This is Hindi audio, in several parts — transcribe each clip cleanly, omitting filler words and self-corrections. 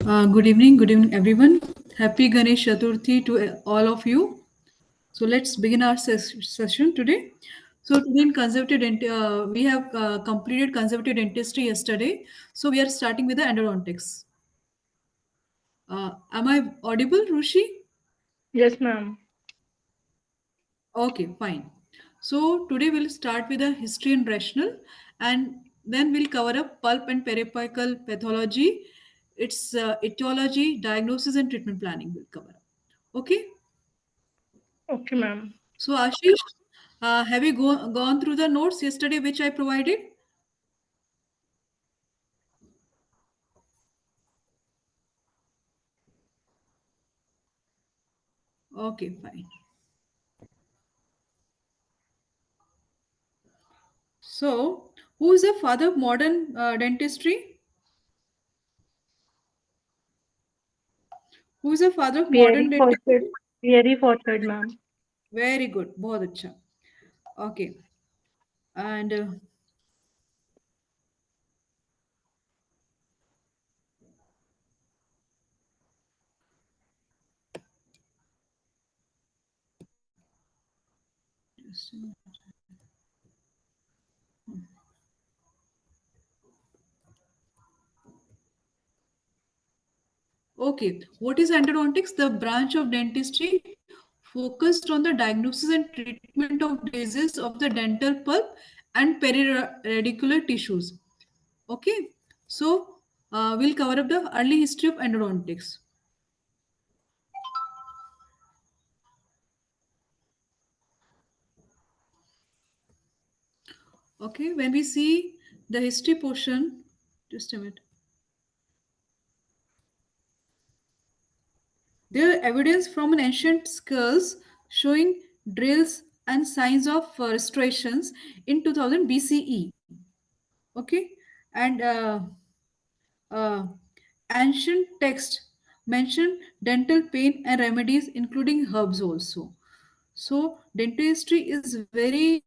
Good evening, everyone. Happy Ganesh Chaturthi to all of you. So let's begin our session today. So today in we have completed conservative dentistry yesterday. So we are starting with the endodontics. Am I audible, Rushi? Yes, ma'am. Okay, fine. So today we'll start with the history and rational, and then we'll cover up pulp and periapical pathology, its etiology, diagnosis, and treatment planning. We'll cover up. Okay. Okay, ma'am. So Ashish, have you gone through the notes yesterday which I provided? Okay, fine. So, who is the father of modern dentistry? Who is the father of modern Pierre Fawcett. dentistry? Pierre Fawcett, ma'am. Very good, बहुत अच्छा. Okay, and okay, what is endodontics? The branch of dentistry focused on the diagnosis and treatment of diseases of the dental pulp and periradicular tissues. Okay, so we'll cover up the early history of endodontics. Okay, when we see the history portion, just a minute. There are evidence from an ancient skulls showing drills and signs of restorations in 2000 BCE. Okay, and uh, ancient text mention dental pain and remedies, including herbs also. So dentistry is very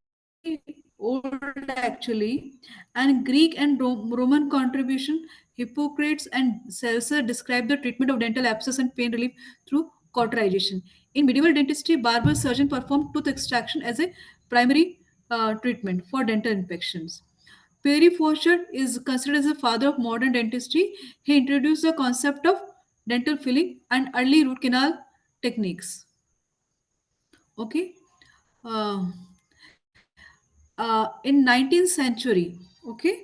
old actually, and Greek and Roman contribution, Hippocrates and Celser describe the treatment of dental abscess and pain relief through cauterization. In medieval dentistry, barber surgeon performed tooth extraction as a primary treatment for dental infections. Perry Foster is considered as the father of modern dentistry. He introduced the concept of dental filling and early root canal techniques. Okay. Uh, in 19th century, okay,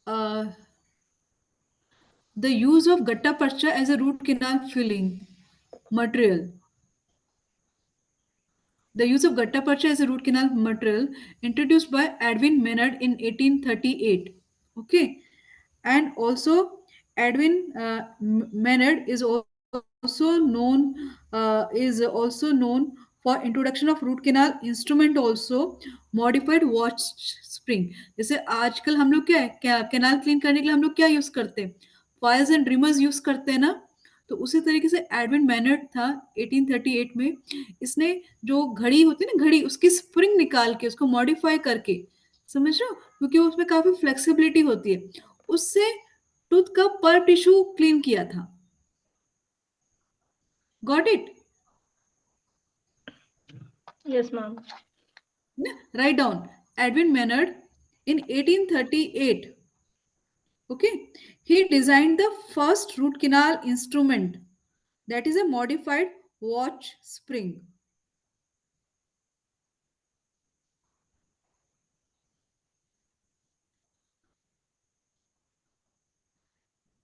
uh, the use of gatta parcha as a root canal filling material. The use of gatta parcha as a root canal material introduced by Edwin Maynard in 1838. Okay, and also Edwin Maynard is also known for introduction of root canal instrument also modified watch spring. जैसे आजकल हम लोग क्या कैनाल क्लीन करने के लिए हम लोग क्या यूज करते हैं, फाइल्स एंड ड्रीमर्स यूज करते हैं ना. तो उसी तरीके से एडविन मैनर्ड था 1838 में. इसने जो घड़ी होती है ना, घड़ी उसकी स्प्रिंग निकाल के उसको मॉडिफाई करके, समझ रहे हो, क्योंकि उसमें काफी फ्लेक्सिबिलिटी होती है, उससे टूथ का पर टिश्यू क्लीन किया था. Got it. Yes, ma'am. Write down. Edwin mannered in 1838, okay, he designed the first root canal instrument, that is a modified watch spring.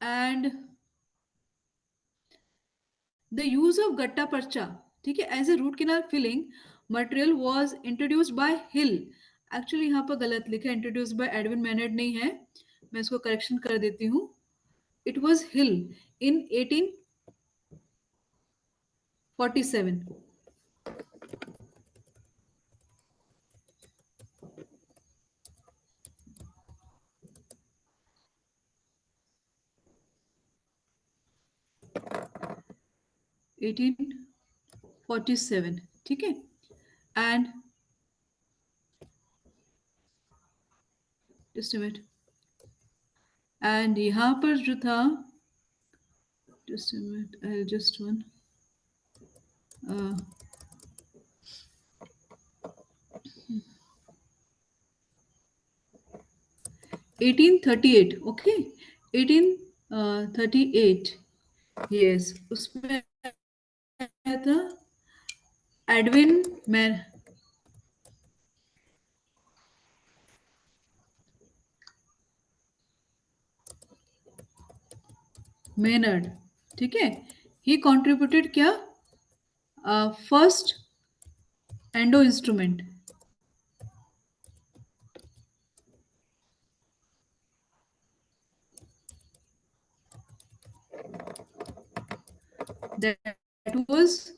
And the use of gatta parcha, ठीक है, as a root canal filling material was introduced by Hill. Actually यहाँ पर गलत लिखा है, इंट्रोड्यूस्ड बाय एडविन मैनर्ड नहीं है, मैं इसको करेक्शन कर देती हूँ. इट वाज हिल इन 1847. 1847, ठीक है. एंड जस्ट मिनट, एंड यहाँ पर जो था, just minute, I just one, 1838, okay, 1838, yes, उसमें आया था एडविन मैन मेनर्ड, ठीक है, ही कॉन्ट्रीब्यूटेड क्या, first endo instrument, that was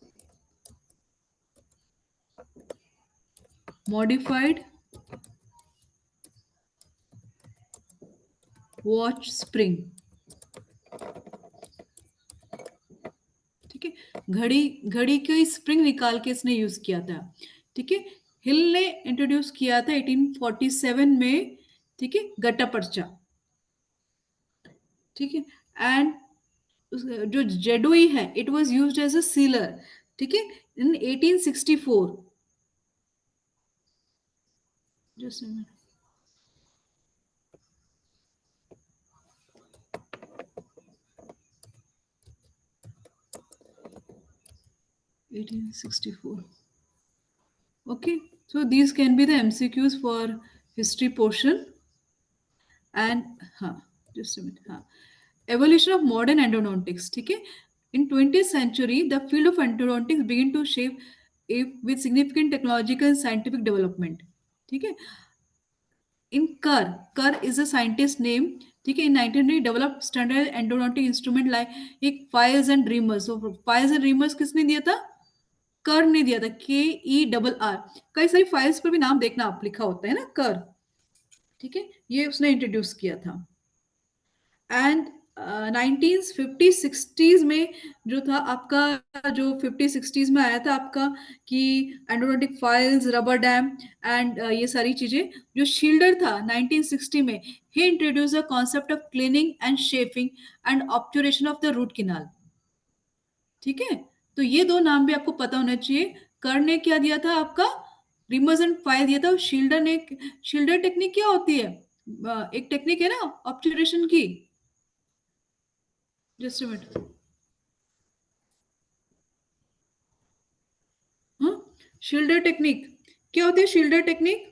modified watch spring, ठीक है, घड़ी घड़ी की स्प्रिंग निकाल के इसने यूज किया था, ठीक है, हिल ने इंट्रोड्यूस किया था 1847 में, ठीक है, गट्टा पर्चा, ठीक है, एंड जो जेडोई है it was used as a sealer, ठीक है, in 1864, just 1864, okay, so these can be the MCQs for history portion. And हाँ, जस्ट मिनट, हाँ, एवोल्यूशन ऑफ मॉडर्न एंडोडोंटिक्स, ठीक है, in 20th century the field of endodontics begin to shape with significant technological and scientific development, ठीक है, इन कर इज अ साइंटिस्ट नेम, ठीक है, in 1900 develop standard endodontic instrument like एक files and reamers, files and reamers किसने दिया था, कर ने दिया था, KERR, कई सारी फाइल्स पर भी नाम देखना आप, लिखा होता है ना कर, ठीक है, ये उसने इंट्रोड्यूस किया था, एंड 1950-60s में जो था आपका, जो 50-60s में आया था आपका कि endodontic files, rubber dam and ये सारी चीजें, जो शील्डर था 1960 में, ही introduce the concept of cleaning and shaping and obturation of the root canal, ठीक है, तो ये दो नाम भी आपको पता होना चाहिए, कर ने क्या दिया था आपका, रिमर्स एंड फाइल दिया था, शील्डर ने, शील्डर टेक्निक क्या होती है, एक टेक्निक है ना ऑब्चुरेशन की, जस्ट अ मिनट, हाँ, शील्डर टेक्निक क्या होती है, शील्डर टेक्निक,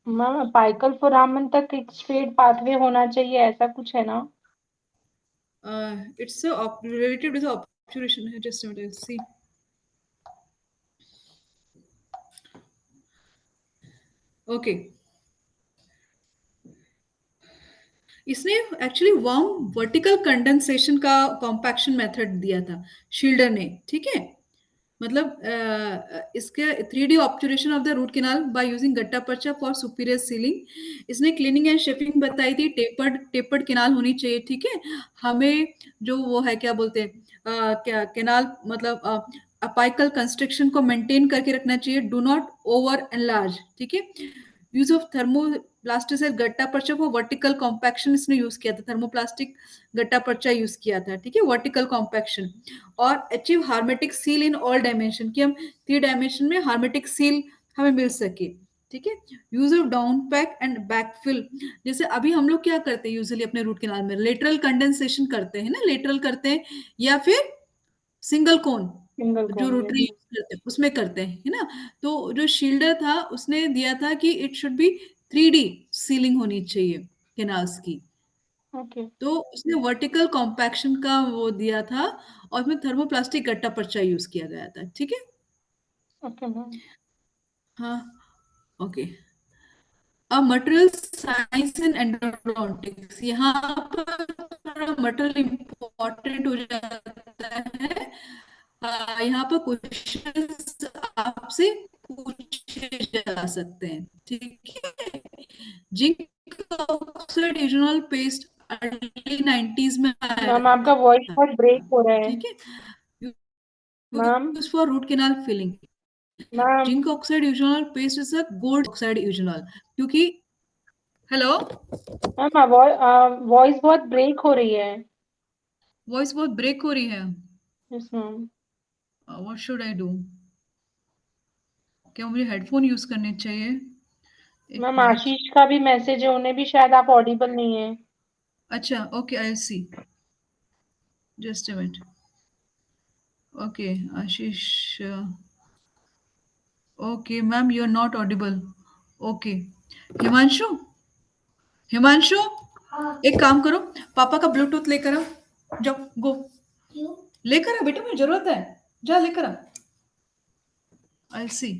मैम अपाइकल फोरामन तक एक स्ट्रेट पाथवे होना चाहिए, ऐसा कुछ है ना? इट्स रिलेटेड विद ऑब्चुरेशन है, just a minute, see, okay, इसने एक्चुअली वार्म वर्टिकल कंडेंसेशन का कॉम्पैक्शन मेथड दिया था शील्डर ने, ठीक है, मतलब इसके 3D obturation of the root canal by using gutta percha for superior sealing, इसने क्लीनिंग एंड शेपिंग बताई थी, टेपर्ड टेपर्ड कैनाल होनी चाहिए, ठीक है, हमें जो वो है क्या बोलते हैं, क्या कैनाल मतलब अपाइकल कंस्ट्रक्शन को मेंटेन करके रखना चाहिए, डू नॉट ओवर एनलार्ज, ठीक है, यूज ऑफ थर्मोप्लास्टिक से गट्टा पर्चा फॉर वर्टिकल कॉम्पैक्शन इसने यूज किया था, थर्मोप्लास्टिक गट्टा पर्चा यूज किया था, ठीक है, वर्टिकल कॉम्पैक्शन, और achieve hermetic seal in all dimension, कि हम 3 डायमेंशन में हार्मेटिक सील हमें मिल सके, ठीक है, use of down pack and backfill, जैसे अभी हम लोग क्या करते हैं यूजुअली अपने रूट कैनाल में, लेटरल कंडेंसेशन करते हैं ना, लेटरल करते हैं, या फिर सिंगल कोन, सिंगल जो कॉन, रोटरी यस। यूज करते हैं उसमें करते हैं, है ना, तो जो शील्डर था उसने दिया था कि it should be 3D ceiling होनी चाहिए कैनाल्स की, ओके। तो उसने वर्टिकल कॉम्पैक्शन का वो दिया था, और उसमें थर्मोप्लास्टिक गट्टा पर्चा यूज किया गया था, ठीक है, ओके मैम। हाँ, ओके, अब मटेरियल साइंस एंड एंडोडोंटिक्स, यहाँ पर थोड़ा मटेरियल इंपॉर्टेंट हो जाता है, यहाँ पर क्वेश्चंस आपसे पूछे जा सकते हैं, ठीक है, zinc oxide ethanol paste early 90s में आया मैम आपका वॉइस था, बहुत ब्रेक हो रहा है। ठीक है, ma'am use for root canal filling, ma'am zinc oxide eugenol paste is a gold oxide eugenol, क्योंकि हेलो, मैम वॉइस बहुत ब्रेक हो रही है। वॉइस बहुत ब्रेक हो रही है। Yes ma'am. What should I do? क्या मुझे हेडफोन यूज करने चाहिए? एक मैम मिनट। आशीष का भी मैसेज है, उन्हें भी शायद आप ऑडिबल नहीं है। अच्छा, okay, I see, just a minute. Okay, Ashish, okay ma'am, you are not audible. Okay, Himanshu, Himanshu, एक काम करो, पापा का ब्लूटूथ लेकर आओ, जाओ, गो, लेकर आ बेटा, मुझे जरूरत है, जा लेकर आ। आई सी।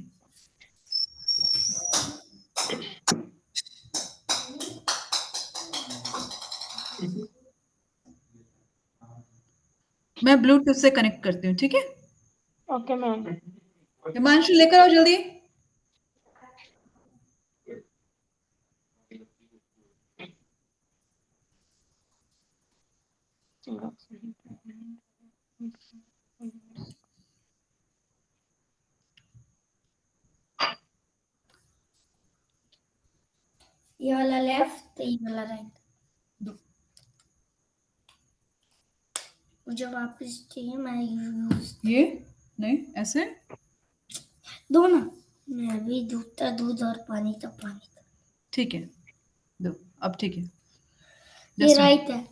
मैं ब्लूटूथ से कनेक्ट करती हूँ, ठीक है? Okay ma'am. हिमांशु लेकर आओ जल्दी। ये वाला लेफ्ट, ये वाला राइट। दो। मुझे वापस चाहिए, मैं यूज ये नहीं, ऐसे दो ना। मैं अभी दूध था दूध और पानी था पानी था। ठीक है, दो, अब ठीक है। ये Just a minute. राइट है।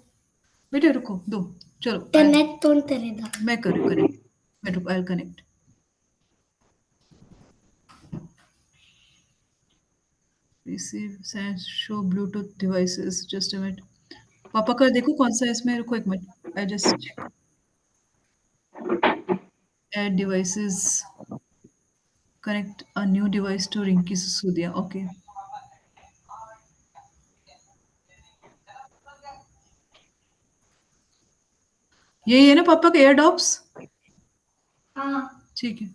बेटे रुको, दो, चलो, कनेक्ट तो तेरे दा। मैं कर रही हूँ कनेक्ट, मैं रुको, I connect. Receive send show Bluetooth devices, just a minute. पापा का देखो कौन सा है इसमें, रुको एक minute, I just check. Add devices, connect a new device to Rinki Sisodia, okay. ये है ना पापा का एयरडॉप्स? हाँ। ठीक है।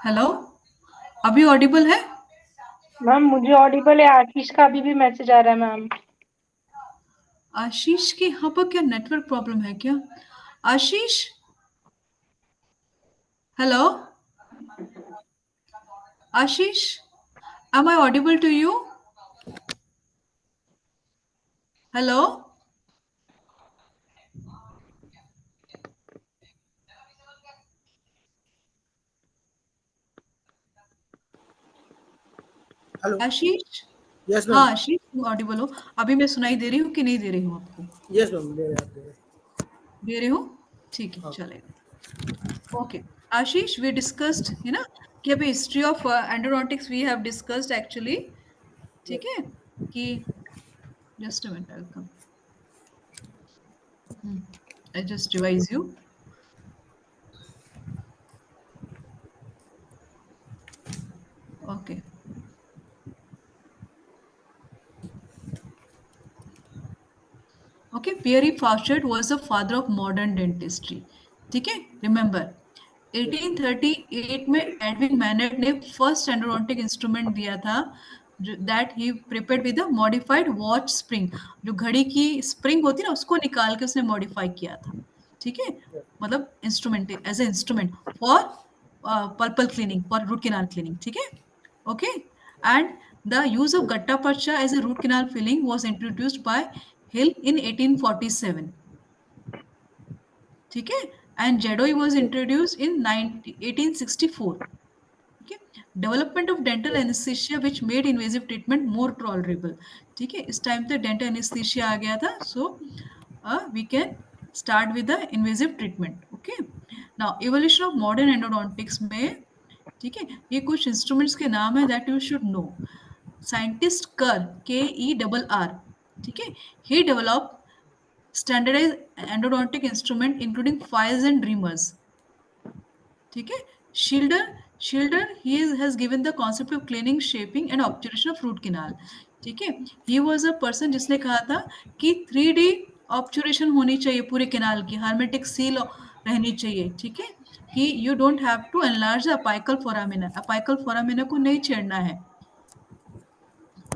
हेलो, अभी ऑडिबल है? मैम मुझे ऑडिबल है, आशीष का अभी भी मैसेज आ रहा है मैम। आशीष के यहाँ पर क्या नेटवर्क प्रॉब्लम है क्या? Ashish, hello, Ashish, am I audible to you? Hello, hello. Ashish, yes हाँ मैम। आशीष, तुम ऑडिबल हो? अभी मैं सुनाई दे रही हूँ कि नहीं दे रही हूँ आपको? यस मैम, दे रहे आप दे रहे। दे रही हूँ, ठीक है, हाँ। चलेगा। ओके, आशीष, वी डिस्कस्ड, है ना, कि अभी history of endodontics we have discussed actually, ठीक यस। है, कि just a minute, I will come, I just revise you. Okay, okay, Pierre Fauchard was the father of modern dentistry, ठीक है, रिमेंबर 1838 में एडविन मैनेट ने फर्स्ट एंडोडोंटिक इंस्ट्रूमेंट दिया था, that he prepared with a modified watch spring. जो घड़ी की स्प्रिंग होती है ना, उसको निकाल के उसने मॉडिफाई किया था, ठीक है, मतलब instrument, as a instrument for pulpal cleaning, for root canal cleaning, ठीक है, okay. And the use of gutta percha as a root canal filling was introduced by Hill in 1847, ठीक है, and ZOE was introduced in 1864, ठीक है। Development of dental anaesthesia which made invasive treatment more tolerable, ठीक है, इस टाइम तक डेंटल एनेस्थीसिया आ गया था, so we can start with the invasive treatment, okay. Now evolution of modern endodontics में, ठीक है, ये कुछ इंस्ट्रूमेंट्स के नाम है that you should know. Scientist Kerr, KERR, ठीक है, he developed standardized endodontic instrument including files and dreamers, ठीक है। Shielder he has given the concept of cleaning, shaping and obturation of root canal, ठीक है। he was a person जिसने कहा था कि 3D obturation होनी चाहिए पूरे कैनाल की, hermetic seal रहनी चाहिए, ठीक है, कि you don't have to enlarge the apical foramina, apical foramina को नहीं छेड़ना है,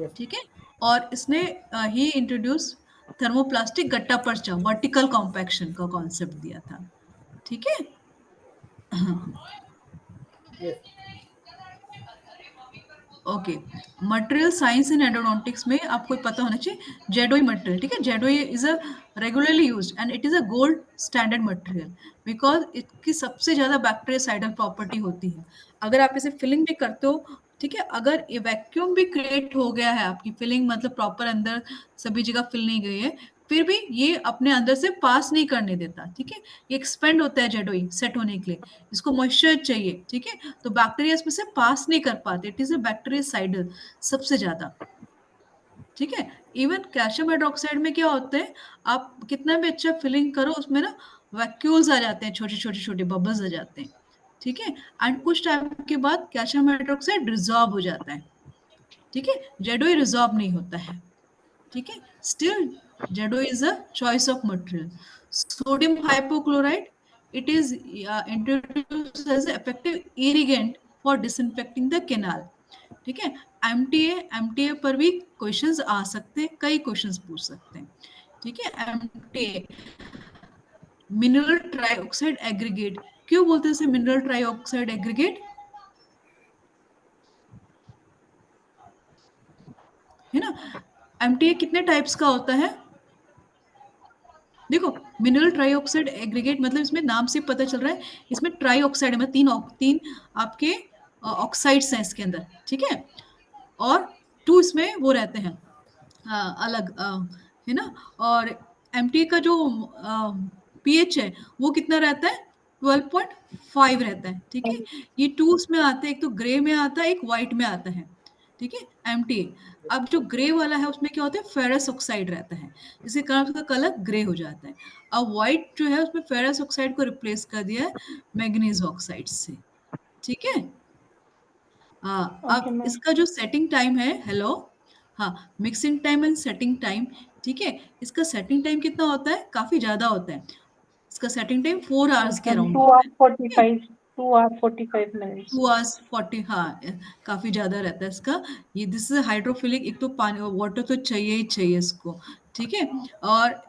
यस। ठीक है। और इसने ही इंट्रोड्यूस थर्मोप्लास्टिक गट्टा पर्चा, वर्टिकल कॉम्पैक्शन का कॉन्सेप्ट दिया था, ठीक है। Yes. Okay, material science in aeronautics में आपको पता होना चाहिए जेडोई मटेरियल, ठीक है। ZOE is a regularly used and it is a gold standard material because इसकी सबसे ज्यादा बैक्टीरियासाइडल प्रॉपर्टी होती है। अगर आप इसे फिलिंग भी करते हो, ठीक है, अगर ये वैक्यूम भी क्रिएट हो गया है, आपकी फिलिंग मतलब प्रॉपर अंदर सभी जगह फिल नहीं गई है, फिर भी ये अपने अंदर से पास नहीं करने देता, ठीक है। ये एक्सपेंड होता है जेडोई सेट होने के लिए, इसको मॉइस्चर चाहिए, ठीक है। तो बैक्टीरिया इसमें से पास नहीं कर पाते, इट इज अ बैक्टीरियासाइडल सबसे ज्यादा, ठीक है। इवन कैल्शियम हाइड्रोक्साइड में क्या होता है, आप कितना भी अच्छा फिलिंग करो उसमें ना वैक्यूल्स आ जाते हैं, छोटे छोटे छोटे बबल्स आ जाते हैं, ठीक है। एंड कुछ टाइम के बाद कैल्शियम हाइड्रोक्साइड रिजॉर्ब हो जाता है, ठीक है। जेडोई रिजॉर्ब नहीं होता है, ठीक है। Still ZOE is a choice of material. Sodium hypochloride, it is introduced as effective irrigant for disinfecting the canal, ठीक है। एमटीए पर भी क्वेश्चंस आ सकते हैं, कई क्वेश्चंस पूछ सकते हैं, ठीक है। एमटीए मिनरल ट्राइऑक्साइड एग्रीगेट, क्यों बोलते हैं इसे मिनरल ट्राइऑक्साइड एग्रीगेट, है ना। एमटीए कितने टाइप्स का होता है, देखो मिनरल ट्राइऑक्साइड एग्रीगेट मतलब इसमें नाम से पता चल रहा है, इसमें ट्राइऑक्साइड में तीन आपके ऑक्साइड्स हैं इसके अंदर, ठीक है। और 2 इसमें वो रहते हैं अलग, है ना। और एमटी का जो पीएच है वो कितना रहता है, 12.5 रहता है, ठीक है। ये 2 उसमें आते हैं, एक तो ग्रे में आता है, एक व्हाइट में आता है, ठीक है। एमटी, अब जो ग्रे वाला है उसमें क्या होता है, फेरस ऑक्साइड रहता है, जिसके कारण उसका कलर ग्रे हो जाता है। अब व्हाइट जो है उसमें फेरस ऑक्साइड को रिप्लेस कर दिया है मैग्नीज ऑक्साइड से, ठीक है। हाँ, ओके अब मैम। इसका जो सेटिंग टाइम है, हेलो, हाँ, mixing time and setting time, ठीक है। इसका सेटिंग टाइम कितना होता है, काफी ज्यादा होता है, इसका सेटिंग टाइम 4 आवर्स के मैम अराउंड 2 होता आवर है, ठीक है। 45 2 आवर 45 मिनट्स। 2 आवर्स 40, हाँ, काफी ज्यादा रहता है इसका। ये दिस इज हाइड्रोफिलिक, एक तो पानी वाटर तो चाहिए ही चाहिए इसको, ठीक है। और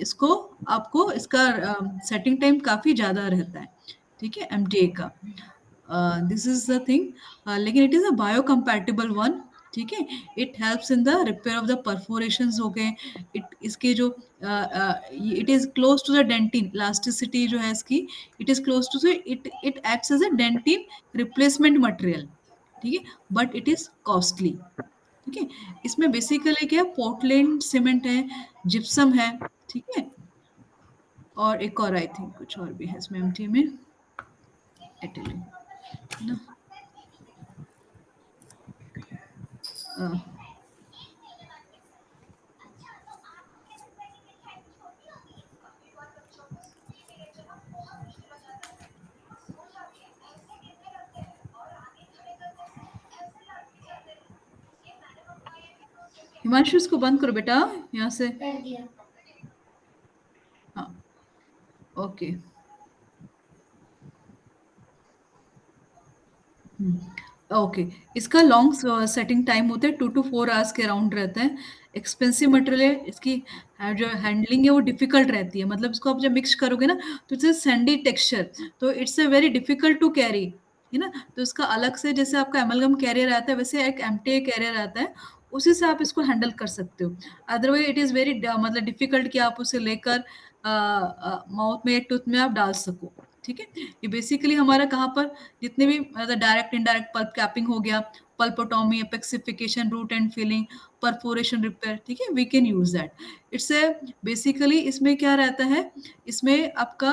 इसको आपको इसका सेटिंग टाइम काफी ज्यादा रहता है, ठीक है, एमटीए का। दिस इज द थिंग, लेकिन it is a biocompatible one, ठीक है। It helps in the repair of the perforations हो गए, इट इसके जो it is close to the dentin, elasticity जो है इसकी, it is close to, it it acts as a dentin replacement material, ठीक है। बट इट इज कॉस्टली, ठीक है। इसमें बेसिकली क्या, पोर्टलैंड सीमेंट है, जिप्सम है, ठीक है। और एक और आई थिंक कुछ और भी है इसमें एमटी में, इटली, है ना। अ, हिमांशु इसको बंद करो बेटा यहाँ से, कर दिया। हाँ, ओके। ओके, इसका लॉन्ग सेटिंग टाइम होता है 2 to 4 आवर्स के अराउंड रहता है। एक्सपेंसिव मटेरियल है, इसकी जो हैंडलिंग है वो डिफिकल्ट रहती है, मतलब इसको आप जब मिक्स करोगे ना तो इट्स सैंडी टेक्सचर, तो it's a very difficult to carry, है ना। तो इसका अलग से जैसे आपका एमलगम कैरियर आता है वैसे एक एमटीए कैरियर आता है, उसी से आप इसको हैंडल कर सकते हो। अदरवाइज इट इज़ वेरी मतलब डिफिकल्ट कि आप उसे लेकर माउथ में, टूथ में आप डाल सको, ठीक है। ये बेसिकली हमारा कहाँ पर जितने भी मतलब डायरेक्ट इनडायरेक्ट पल्प कैपिंग हो गया, pulpotomy, apexification, root end filling, perforation repair, ठीक है, we can use that. It's a basically इसमें क्या रहता है, इसमें आपका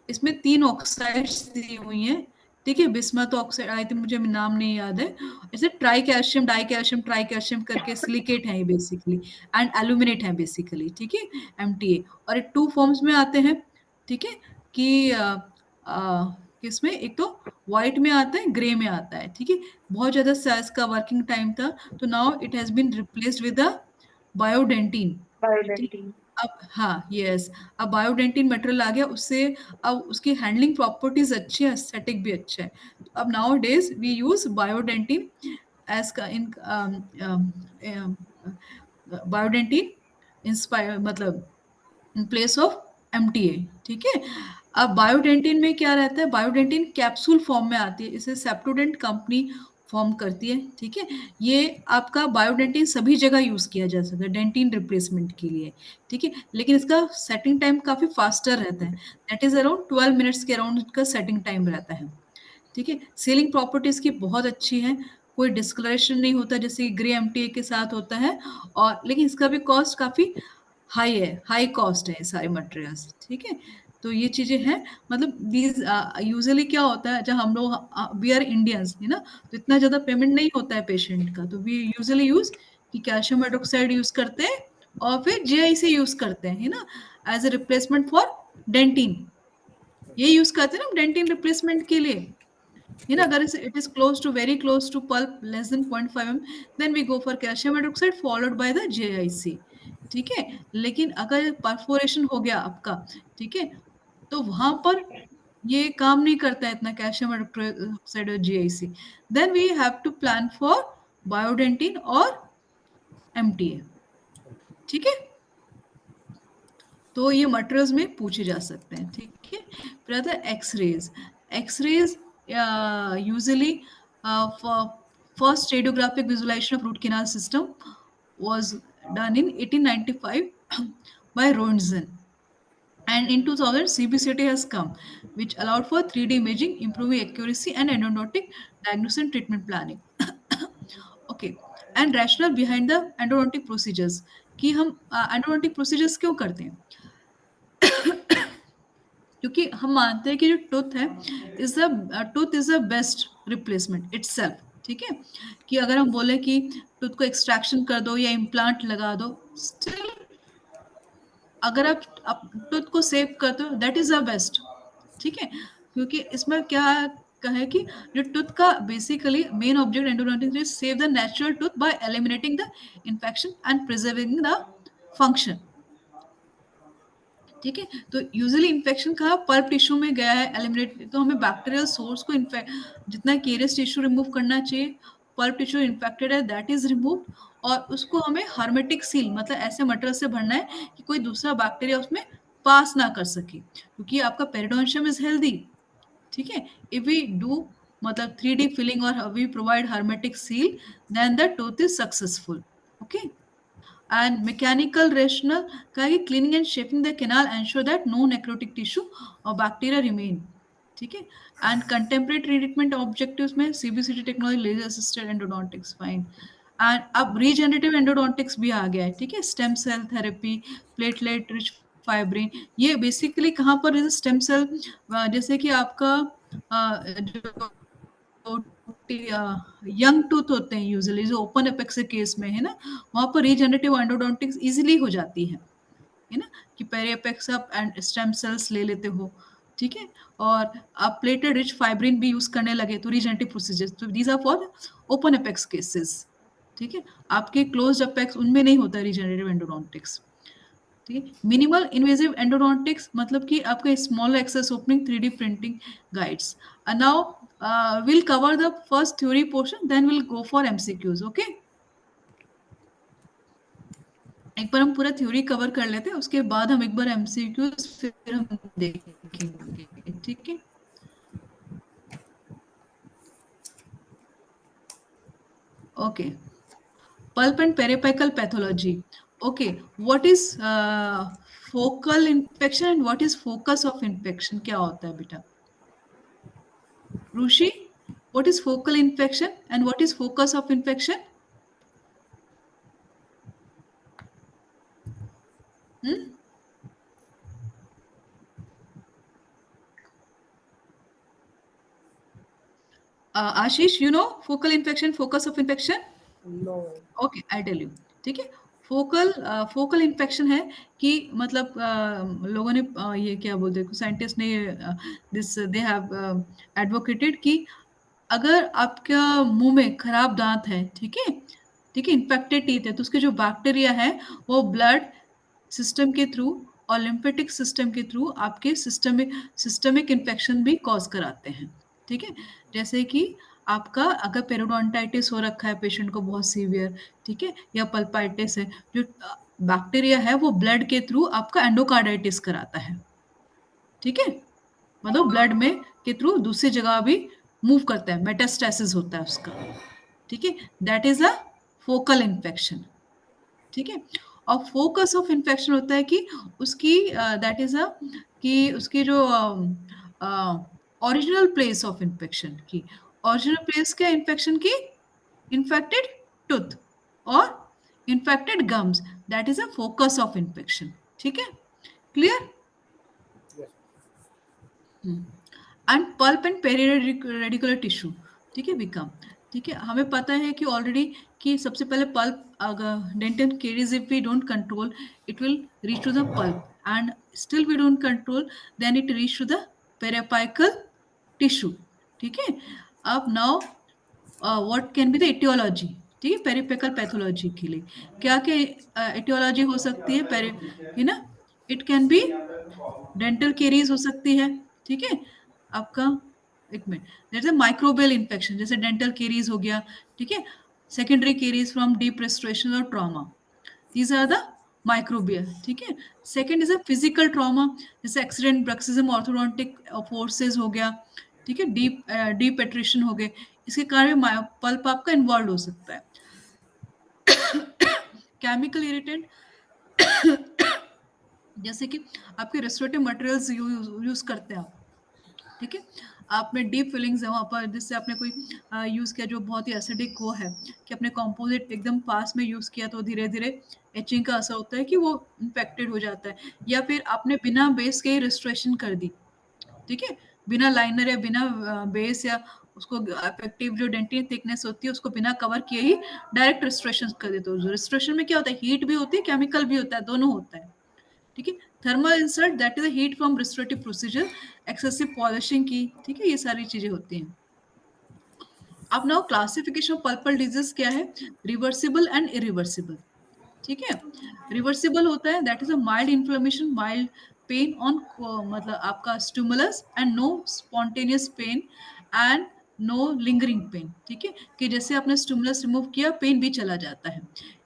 इसमें 3 ऑक्साइड्स दी हुई हैं, ठीक है। बिस्मथ ऑक्साइड, आई थिंक मुझे नाम नहीं याद है, ऐसे try calcium, die calcium, try calcium करके सिलिकेट है ये बेसिकली, एंड एल्यूमिनेट है बेसिकली, ठीक है, एमटीए। और ये 2 फॉर्म्स में आते हैं, ठीक है, कि किसमें, एक तो व्हाइट में आता है, ग्रे में आता है, ठीक है। बहुत ज्यादा साइज का वर्किंग टाइम था, तो now it has been replaced with a Biodentine, ठीक। बायोडेंटिन। अब हाँ, यस, अब बायोडेंटिन मटेरियल आ गया, उससे अब उसकी हैंडलिंग प्रॉपर्टीज अच्छी है, एस्थेटिक भी अच्छा है। तो अब now days we use Biodentine as का इन बायोडेंटिन इंस्पायर मतलब इन प्लेस ऑफ एमटीए, ठीक है। अब बायोडेंटिन में क्या रहता है, बायोडेंटिन कैप्सूल फॉर्म में आती है, इसे सेप्टोडेंट कंपनी फॉर्म करती है, ठीक है। ये आपका बायोडेंटिन सभी जगह यूज किया जा सकता है डेंटिन रिप्लेसमेंट के लिए, ठीक है, लेकिन इसका सेटिंग टाइम काफी फास्टर रहता है, दैट इज अराउंड 12 मिनट्स के अराउंड इसका सेटिंग टाइम रहता है, ठीक है। सीलिंग प्रॉपर्टीज की बहुत अच्छी है, कोई डिस्कलरेशन नहीं होता जैसे ग्रे एमटीए के साथ होता है, और लेकिन इसका भी कॉस्ट काफी हाई है, हाई कॉस्ट है सारे मटेरियल्स, ठीक है। तो ये चीजें हैं, मतलब दीज यूजुअली क्या होता है जब हम लोग वी आर इंडियंस है ना, तो इतना ज्यादा पेमेंट नहीं होता है पेशेंट का, तो वी यूजुअली यूज कि कैल्शियम हाइड्रोक्साइड यूज करते हैं और फिर जेआईसी यूज करते हैं, है ना, as a replacement for dentin, ये यूज करते हैं ना डेंटिन रिप्लेसमेंट के लिए, है ना। अगर it is close to very close to pulp less than 0.5 mm, then we go for calcium hydroxide followed by the GIC, ठीक है। लेकिन अगर परफोरेशन हो गया आपका, ठीक है, तो वहां पर ये काम नहीं करता है इतना कैल्शियम हाइड्रोक्साइड और GIC, then we have to plan for Biodentine और एमटीए, ठीक है। तो ये मटेरियल्स में पूछे जा सकते हैं, ठीक है। फिर आता है X-rays, X-rays usually first radiographic visualisation of root canal system was done in 1895 by Roentgen, and in 2000 CBCT has come, which allowed for 3D imaging, improving accuracy and endodontic diagnosis and treatment planning. Okay, and rationale behind the endodontic procedures, कि हम endodontic procedures क्यों करते हैं, क्योंकि हम मानते हैं कि जो tooth is the best replacement itself, ठीक है। कि अगर हम बोले कि टूथ को एक्सट्रैक्शन कर दो या इम्प्लांट लगा दो, स्टिल अगर आप टूथ को सेव करते हो दैट इज द बेस्ट, ठीक है। क्योंकि इसमें क्या कहे कि जो टूथ का basically main object endodontics is save the natural tooth bye eliminating the infection and preserving the function, ठीक है। तो यूजुअली इन्फेक्शन कहाँ पल्प टिश्यू में गया है एलिमिनेट, तो हमें बैक्टीरियल सोर्स को इन्फेक्ट जितना केरियस टिश्यू रिमूव करना चाहिए, पल्प टिश्यू इन्फेक्टेड है दैट इज रिमूव, और उसको हमें हर्मेटिक सील मतलब ऐसे मटेरियल से भरना है कि कोई दूसरा बैक्टीरिया उसमें पास ना कर सके, क्योंकि आपका पेरिडोन्शियम इज हेल्दी, ठीक है। इफ वी डू मतलब 3D फिलिंग और we provide hermetic seal, then the tooth is successful, okay. And mechanical rationale का है कि cleaning and shaping the canal ensure that no necrotic tissue or bacteria remain, ठीक है। And contemporary treatment objectives में CBCT technology, laser assisted endodontics, fine. And अब regenerative endodontics भी आ गया है, ठीक है, stem cell therapy, platelet rich fibrin, ये basically कहाँ पर stem cell, जैसे कि आपका जो यंग टूथ होते हैं यूजुअली जो ओपन एपेक्स के केस में है ना, वहां पर रीजनरेटिव एंडोडोंटिक्स इजीली हो जाती है ना, कि पेरी एपेक्स आप स्टेम सेल्स ले लेते हो, ठीक है, और आप प्लेटेड रिच फाइब्रिन भी यूज करने लगे तो रीजनरेटिव प्रोसीजर्स, तो these are for open apex cases, ठीक है। आपके क्लोज्ड अपेक्स उनमें नहीं होता रीजनरेटिव एंडोडोंटिक्स, ठीक है। मिनिमल इन्वेजिव एंडोडोंटिक्स मतलब कि आपका small access opening 3D printing guides. Now will cover the first theory portion, then will go for MCQs, okay. एक बार हम पूरा थ्योरी कवर कर लेते हैं, उसके बाद हम एक बार एमसीक्यूज फिर हम देखेंगे, ठीक है। Okay, pulp and periapical pathology. Okay, what is focal infection and what is focus of infection? क्या होता है बेटा? Rushi, what is focal infection and what is focus of infection? Hmm? Ashish, you know focal infection, focus of infection? No. Okay I tell you, ठीक है। फोकल इन्फेक्शन है कि मतलब लोगों ने ये क्या बोलते हैं साइंटिस्ट ने दिस दे हैव एडवोकेटेड कि अगर आपका मुंह में खराब दांत है, ठीक है, ठीक है, इन्फेक्टेड टीथ है, तो उसके जो बैक्टीरिया है वो ब्लड सिस्टम के थ्रू और लिम्फेटिक सिस्टम के थ्रू आपके सिस्टमिक सिस्टमिक इन्फेक्शन भी कॉज कराते हैं, ठीक है। जैसे कि आपका अगर पेरिडोंटाइटिस हो रखा है पेशेंट को बहुत सीवियर, ठीक है, या पल्पाइटिस है, जो बैक्टीरिया है वो ब्लड के थ्रू आपका एंडोकार्डाइटिस कराता है, ठीक है, मतलब ब्लड में के थ्रू दूसरी जगह भी मूव करता है, मेटास्टेसिस होता है उसका, ठीक है, that is a focal infection, ठीक है। और फोकस ऑफ इन्फेक्शन होता है कि उसकी दैट इज अ कि उसकी जो ओरिजिनल प्लेस ऑफ इन्फेक्शन की, ओरिजिनल प्लेस क्या इन्फेक्शन की, इन्फेक्टेड टूथ और infected gums, that is a focus of infection, ठीक है, clear. And pulp and periradicular tissue, ठीक है, बिकम, ठीक है, हमें पता है कि ऑलरेडी कि सबसे पहले पल्प, अगर dental caries if we don't control it will reach to the pulp, and still we don't control then it reach to the periapical tissue, ठीक है। अब now what can be the etiology, ठीक है, पेरिपेकल पैथोलॉजी के लिए क्या क्या एटियोलॉजी हो सकती है, पेरि, है ना, it can be dental caries हो सकती है, ठीक है, आपका, एक मिनट, जैसे माइक्रोबियल इन्फेक्शन जैसे डेंटल केरीज हो गया, ठीक है, secondary caries from deep restoration और trauma, these are the microbial, ठीक है। Second is a physical trauma, जैसे एक्सीडेंट, ब्रक्सिज्म, ऑर्थोडोंटिक फोर्सेज हो गया, ठीक है, डीप डीप एट्रिशन हो गए, इसके कारण पल्प आपका इन्वॉल्व हो सकता है। केमिकल इरिटेंट जैसे कि आपके रेस्टोरेटिव मटेरियल्स यूज करते हैं आप, ठीक है, आप में डीप फीलिंग्स है वहाँ पर, जिससे आपने कोई यूज़ किया जो बहुत ही एसिडिक वो है, कि अपने कंपोजिट एकदम पास में यूज़ किया तो धीरे धीरे एचिंग का असर होता है कि वो इन्फेक्टेड हो जाता है, या फिर आपने बिना बेस के ही रेस्टोरेशन कर दी, ठीक है, बिना लाइनर या बिना बेस या उसको इफेक्टिव जो डेंटिन थिकनेस होती है उसको बिना कवर किए ही डायरेक्ट रेस्टोरेशन कर देते हो। रेस्टोरेशन में क्या होता है, हीट भी होती है, केमिकल भी होता है, दोनों होता है, ठीक है। Thermal insert that is heat from restorative procedure, excessive polishing की, ठीक है, ये सारी चीजें होती हैं। अब नाउ क्लासिफिकेशन ऑफ पल्पल डिजीज क्या है, रिवर्सिबल एंड इरिवर्सिबल, ठीक है। रिवर्सिबल होता है that is a mild inflammation, mild pain on, मतलब आपका stimulus and no spontaneous pain and no lingering pain, ठीक है, कि जैसे आपने स्टिमुलस रिमूव किया पेन भी चला जाता है।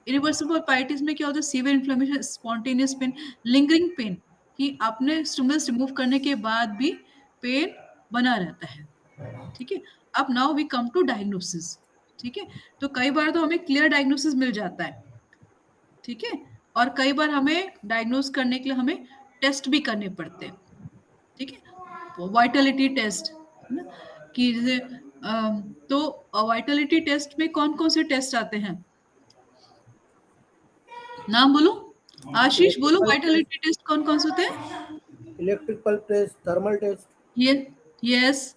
इरिवर्सिबल पाइटिस में क्या होता है, severe inflammation, spontaneous pain, lingering pain, कि आपने स्टिमुलस रिमूव करने के बाद भी पेन बना रहता है, ठीक है। अब now we come to diagnosis, ठीक है, तो कई बार तो हमें क्लियर डायग्नोसिस मिल जाता है, ठीक है, और कई बार हमें डायग्नोज करने के लिए हमें टेस्ट भी करने पड़ते हैं, ठीक है, वाइटलिटी टेस्ट, है ना, कि जैसे तो वाइटलिटी टेस्ट में कौन कौन से टेस्ट आते हैं, नाम बोलो, आशीष बोलो, इलेक्ट्रिकल टेस्ट, वाइटलिटी टेस्ट कौन कौन से होते हैं, electric pulp test, thermal test, ये, यस,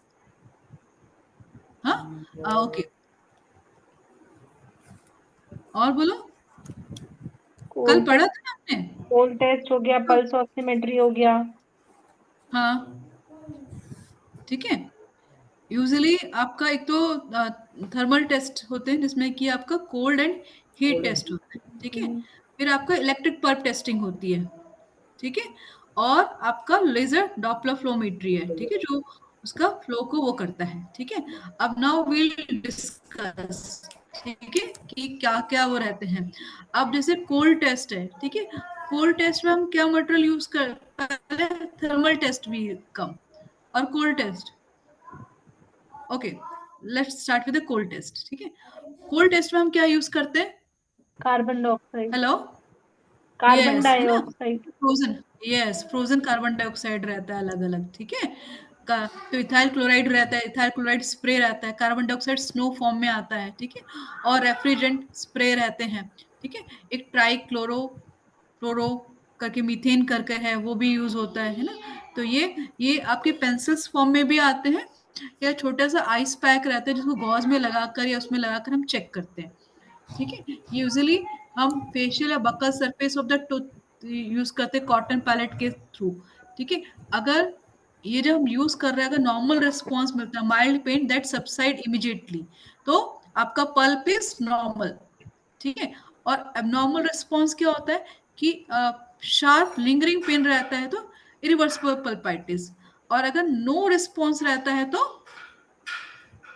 हाँ, ओके, और बोलो, कल कोल्ड पढ़ा था ना आपने, कोल्ड टेस्ट हो गया, पल्स ऑक्सीमेट्री हो गया। हाँ, ठीक है, यूजुअली आपका एक तो थर्मल टेस्ट होते हैं जिसमें कि आपका cold and heat cold and test होता है, ठीक है, फिर आपका इलेक्ट्रिक पल्प टेस्टिंग होती है, ठीक है, और आपका लेजर डॉपलर फ्लोमेट्री है, ठीक है, जो उसका फ्लो को वो करता है, ठीक है। अब नाउ वील डिस्कस, ठीक है, कि क्या क्या वो रहते हैं। अब जैसे कोल्ड टेस्ट है, ठीक है, कोल्ड टेस्ट में हम क्या मटेरियल यूज कर, पहले थर्मल टेस्ट भी कम, और cold test, okay, let's start with the cold test, ठीक है, कोल्ड टेस्ट में हम क्या यूज करते हैं, carbon dioxide, hello, carbon yes, है ना, dioxide. Frozen, yes, frozen carbon dioxide रहता है अलग अलग, ठीक है, तो इथाइल क्लोराइड रहता है, इथाइल क्लोराइड स्प्रे रहता है, कार्बन डाइऑक्साइड स्नो फॉर्म में आता है, ठीक है, और रेफ्रिजरेंट स्प्रे रहते हैं, ठीक है, एक ट्राई क्लोरो क्लोरो करके मीथेन करके है वो भी यूज होता है ना, तो ये आपके पेंसिल्स फॉर्म में भी आते हैं, या छोटा सा आइस पैक रहता है जिसको गॉज में लगाकर या उसमें लगाकर हम चेक करते हैं, ठीक है, यूजुअली हम फेशियल या buccal surface of the tooth use करते हैं कॉटन पैलेट के थ्रू, ठीक है, अगर ये जब हम यूज कर रहे हैं अगर नॉर्मल रिस्पॉन्स मिलता है, mild pain that subside immediately, तो आपका पल्प इज नॉर्मल, ठीक है, और एबनॉर्मल रिस्पॉन्स क्या होता है कि शार्प लिंगरिंग पेन रहता है तो इरिवर्सिबल पल्पाइटिस, और अगर नो रिस्पॉन्स रहता है तो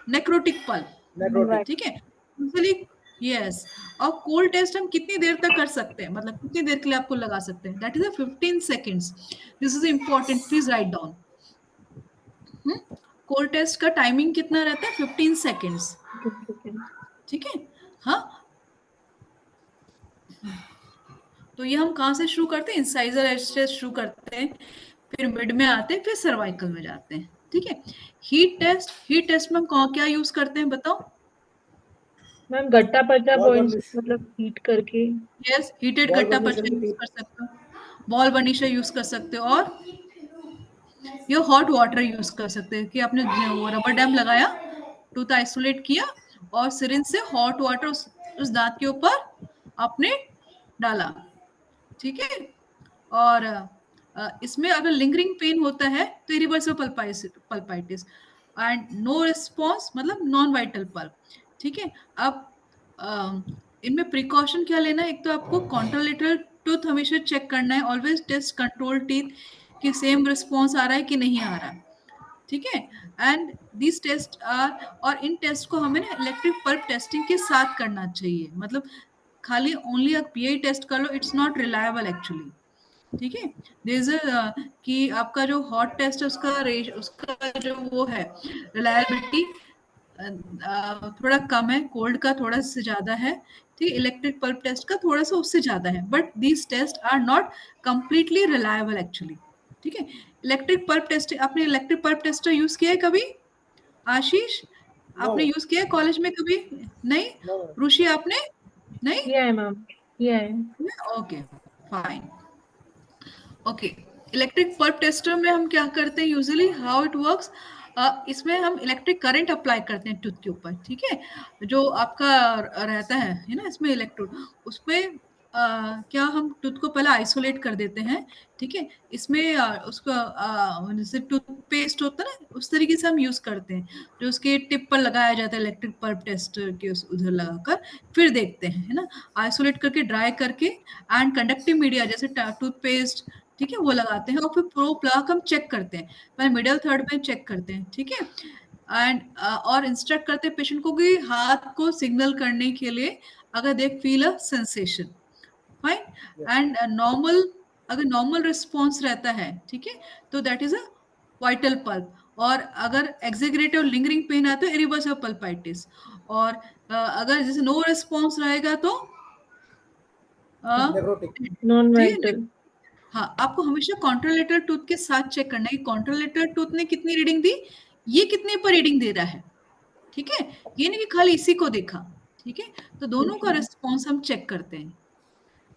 नेक्रोटिक पल्प, necrotic, ठीक है। Usually yes. और कोल्ड टेस्ट हम कितनी देर तक कर सकते हैं, मतलब कितनी देर के लिए आपको लगा सकते हैं, that is 15 seconds. This is important, please write down. Cold test का टाइमिंग कितना रहता है, 15 सेकेंड्स, ठीक है। हाँ, तो ये हम कहाँ से शुरू करते हैं, इंसाइजर एज से शुरू करते हैं, फिर मिड में आते हैं, फिर सर्वाइकल में जाते हैं, ठीक है। हीट टेस्ट में हम क्या यूज करते हैं बताओ। मैम गट्टा पट्टा wall पॉइंट्स varnish, मतलब हीट करके। यस, हीटेड wall गट्टा varnish पर्चा and यूज tip, कर सकते हो, बॉल बर्निशर यूज कर सकते हो, और ये हॉट वाटर यूज कर सकते हैं कि आपने वो रबर डैम लगाया, टूथ आइसोलेट किया, और सिरिंज से हॉट वाटर उस दांत के ऊपर आपने डाला, ठीक है। और इसमें अगर लिंगरिंग पेन होता है तो irreversible pulpitis, and no response मतलब नॉन वाइटल पल्प, ठीक है। अब इनमें प्रिकॉशन क्या लेना है, एक तो आपको कॉन्ट्रालेटरल टूथ हमेशा चेक करना है, ऑलवेज टेस्ट कंट्रोल टीथ कि सेम रिस्पॉन्स आ रहा है कि नहीं आ रहा, ठीक है। एंड दिस टेस्ट आर, और इन टेस्ट को हमें ना इलेक्ट्रिक पल्प टेस्टिंग के साथ करना चाहिए, मतलब खाली ओनली आप यही टेस्ट कर लो, इट्स नॉट रिलायबल एक्चुअली, ठीक है। कि आपका जो हॉट टेस्ट है उसका जो वो है रिलायबिलिटी थोड़ा कम है, कोल्ड का थोड़ा सा ज्यादा है, ठीक है। इलेक्ट्रिक पल्प टेस्ट का थोड़ा सा उससे ज्यादा है, but these test are not completely reliable actually, ठीक है। इलेक्ट्रिक पल्प टेस्ट, आपने इलेक्ट्रिक पल्प टेस्टर यूज किया है कभी, आशीष? आपने no, यूज किया है कॉलेज में कभी? नहीं? no, ऋषि आपने? नहीं? किया है मैम, किया है। Okay, fine. Okay, electric pulp tester में हम क्या करते हैं, यूजुअली हाउ इट वर्क्स, इसमें हम इलेक्ट्रिक करंट अप्लाई करते हैं टूथ के ऊपर, ठीक है। जो आपका रहता है ना, इसमें इलेक्ट्रोड, उसमें क्या हम टूथ को पहले आइसोलेट कर देते हैं, ठीक है। इसमें उसका जैसे टूथपेस्ट होता है ना, उस तरीके से हम यूज करते हैं, जो उसके टिप पर लगाया जाता है इलेक्ट्रिक पल्प टेस्टर के उधर लगाकर, फिर देखते हैं, है ना, आइसोलेट करके ड्राई करके, एंड कंडक्टिव मीडिया जैसे टूथपेस्ट, ठीक है, वो लगाते हैं, और फिर प्रो प्लग हम चेक करते हैं, पहले मिडिल थर्ड में चेक करते हैं, ठीक है। एंड और इंस्ट्रक्ट करते हैं पेशेंट को कि हाथ को सिग्नल करने के लिए अगर they feel a sensation, fine. yes, and normal, अगर नॉर्मल रिस्पॉन्स रहता है, ठीक है, तो that is a vital pulp, और अगर एक्सेग्रेटिव और लिंगरिंग पेन आता है इरिवर्सिबल पल्पाइटिस, और अगर जैसे नो रिस्पॉन्स रहेगा तो necrotic, नॉन ठीक है। वाइटल। हाँ, आपको हमेशा कॉन्ट्रालेटरल टूथ के साथ चेक करना है कि कॉन्ट्रालेटरल टूथ ने कितनी रीडिंग दी, ये कितने पर रीडिंग दे रहा है, ठीक है। ये नहीं कि खाली इसी को देखा, ठीक है। तो दोनों का रिस्पॉन्स हम चेक करते हैं,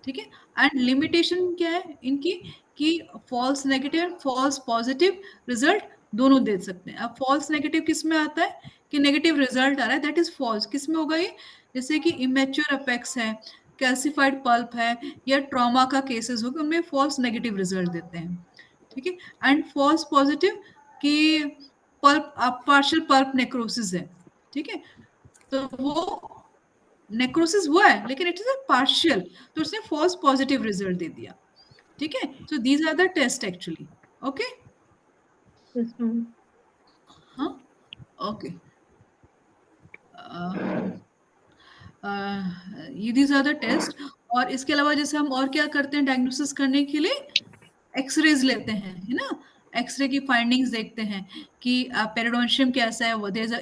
ठीक है। एंड लिमिटेशन क्या है इनकी, कि false negative false positive result दोनों दे सकते हैं। अब फॉल्स नेगेटिव किस में आता है, कि नेगेटिव रिजल्ट आ रहा है, दैट इज फॉल्स। किस में होगा ये, जैसे कि इमेच्योर अपेक्स है, कैल्सिफाइड पल्प है, या ट्रॉमा का केसेस हो, उनमें फॉल्स नेगेटिव रिजल्ट देते हैं, ठीक है। एंड फॉल्स पॉजिटिव कि पल्प पार्शियल पल्प नेक्रोसिस है, ठीक है। तो वो नेक्रोसिस हुआ है लेकिन इट इज अ पार्शियल, तो उसने फॉल्स पॉजिटिव रिजल्ट दे दिया, ठीक है। So these are the test actually, okay. Yes ma'am. हाँ, ओके। ये दीज आर द टेस्ट। और इसके अलावा जैसे हम और क्या करते हैं डायग्नोसिस करने के लिए, एक्सरेज लेते हैं, है ना, एक्सरे की फाइंडिंग्स देखते हैं कि पेरिडोन्शियम कैसा है,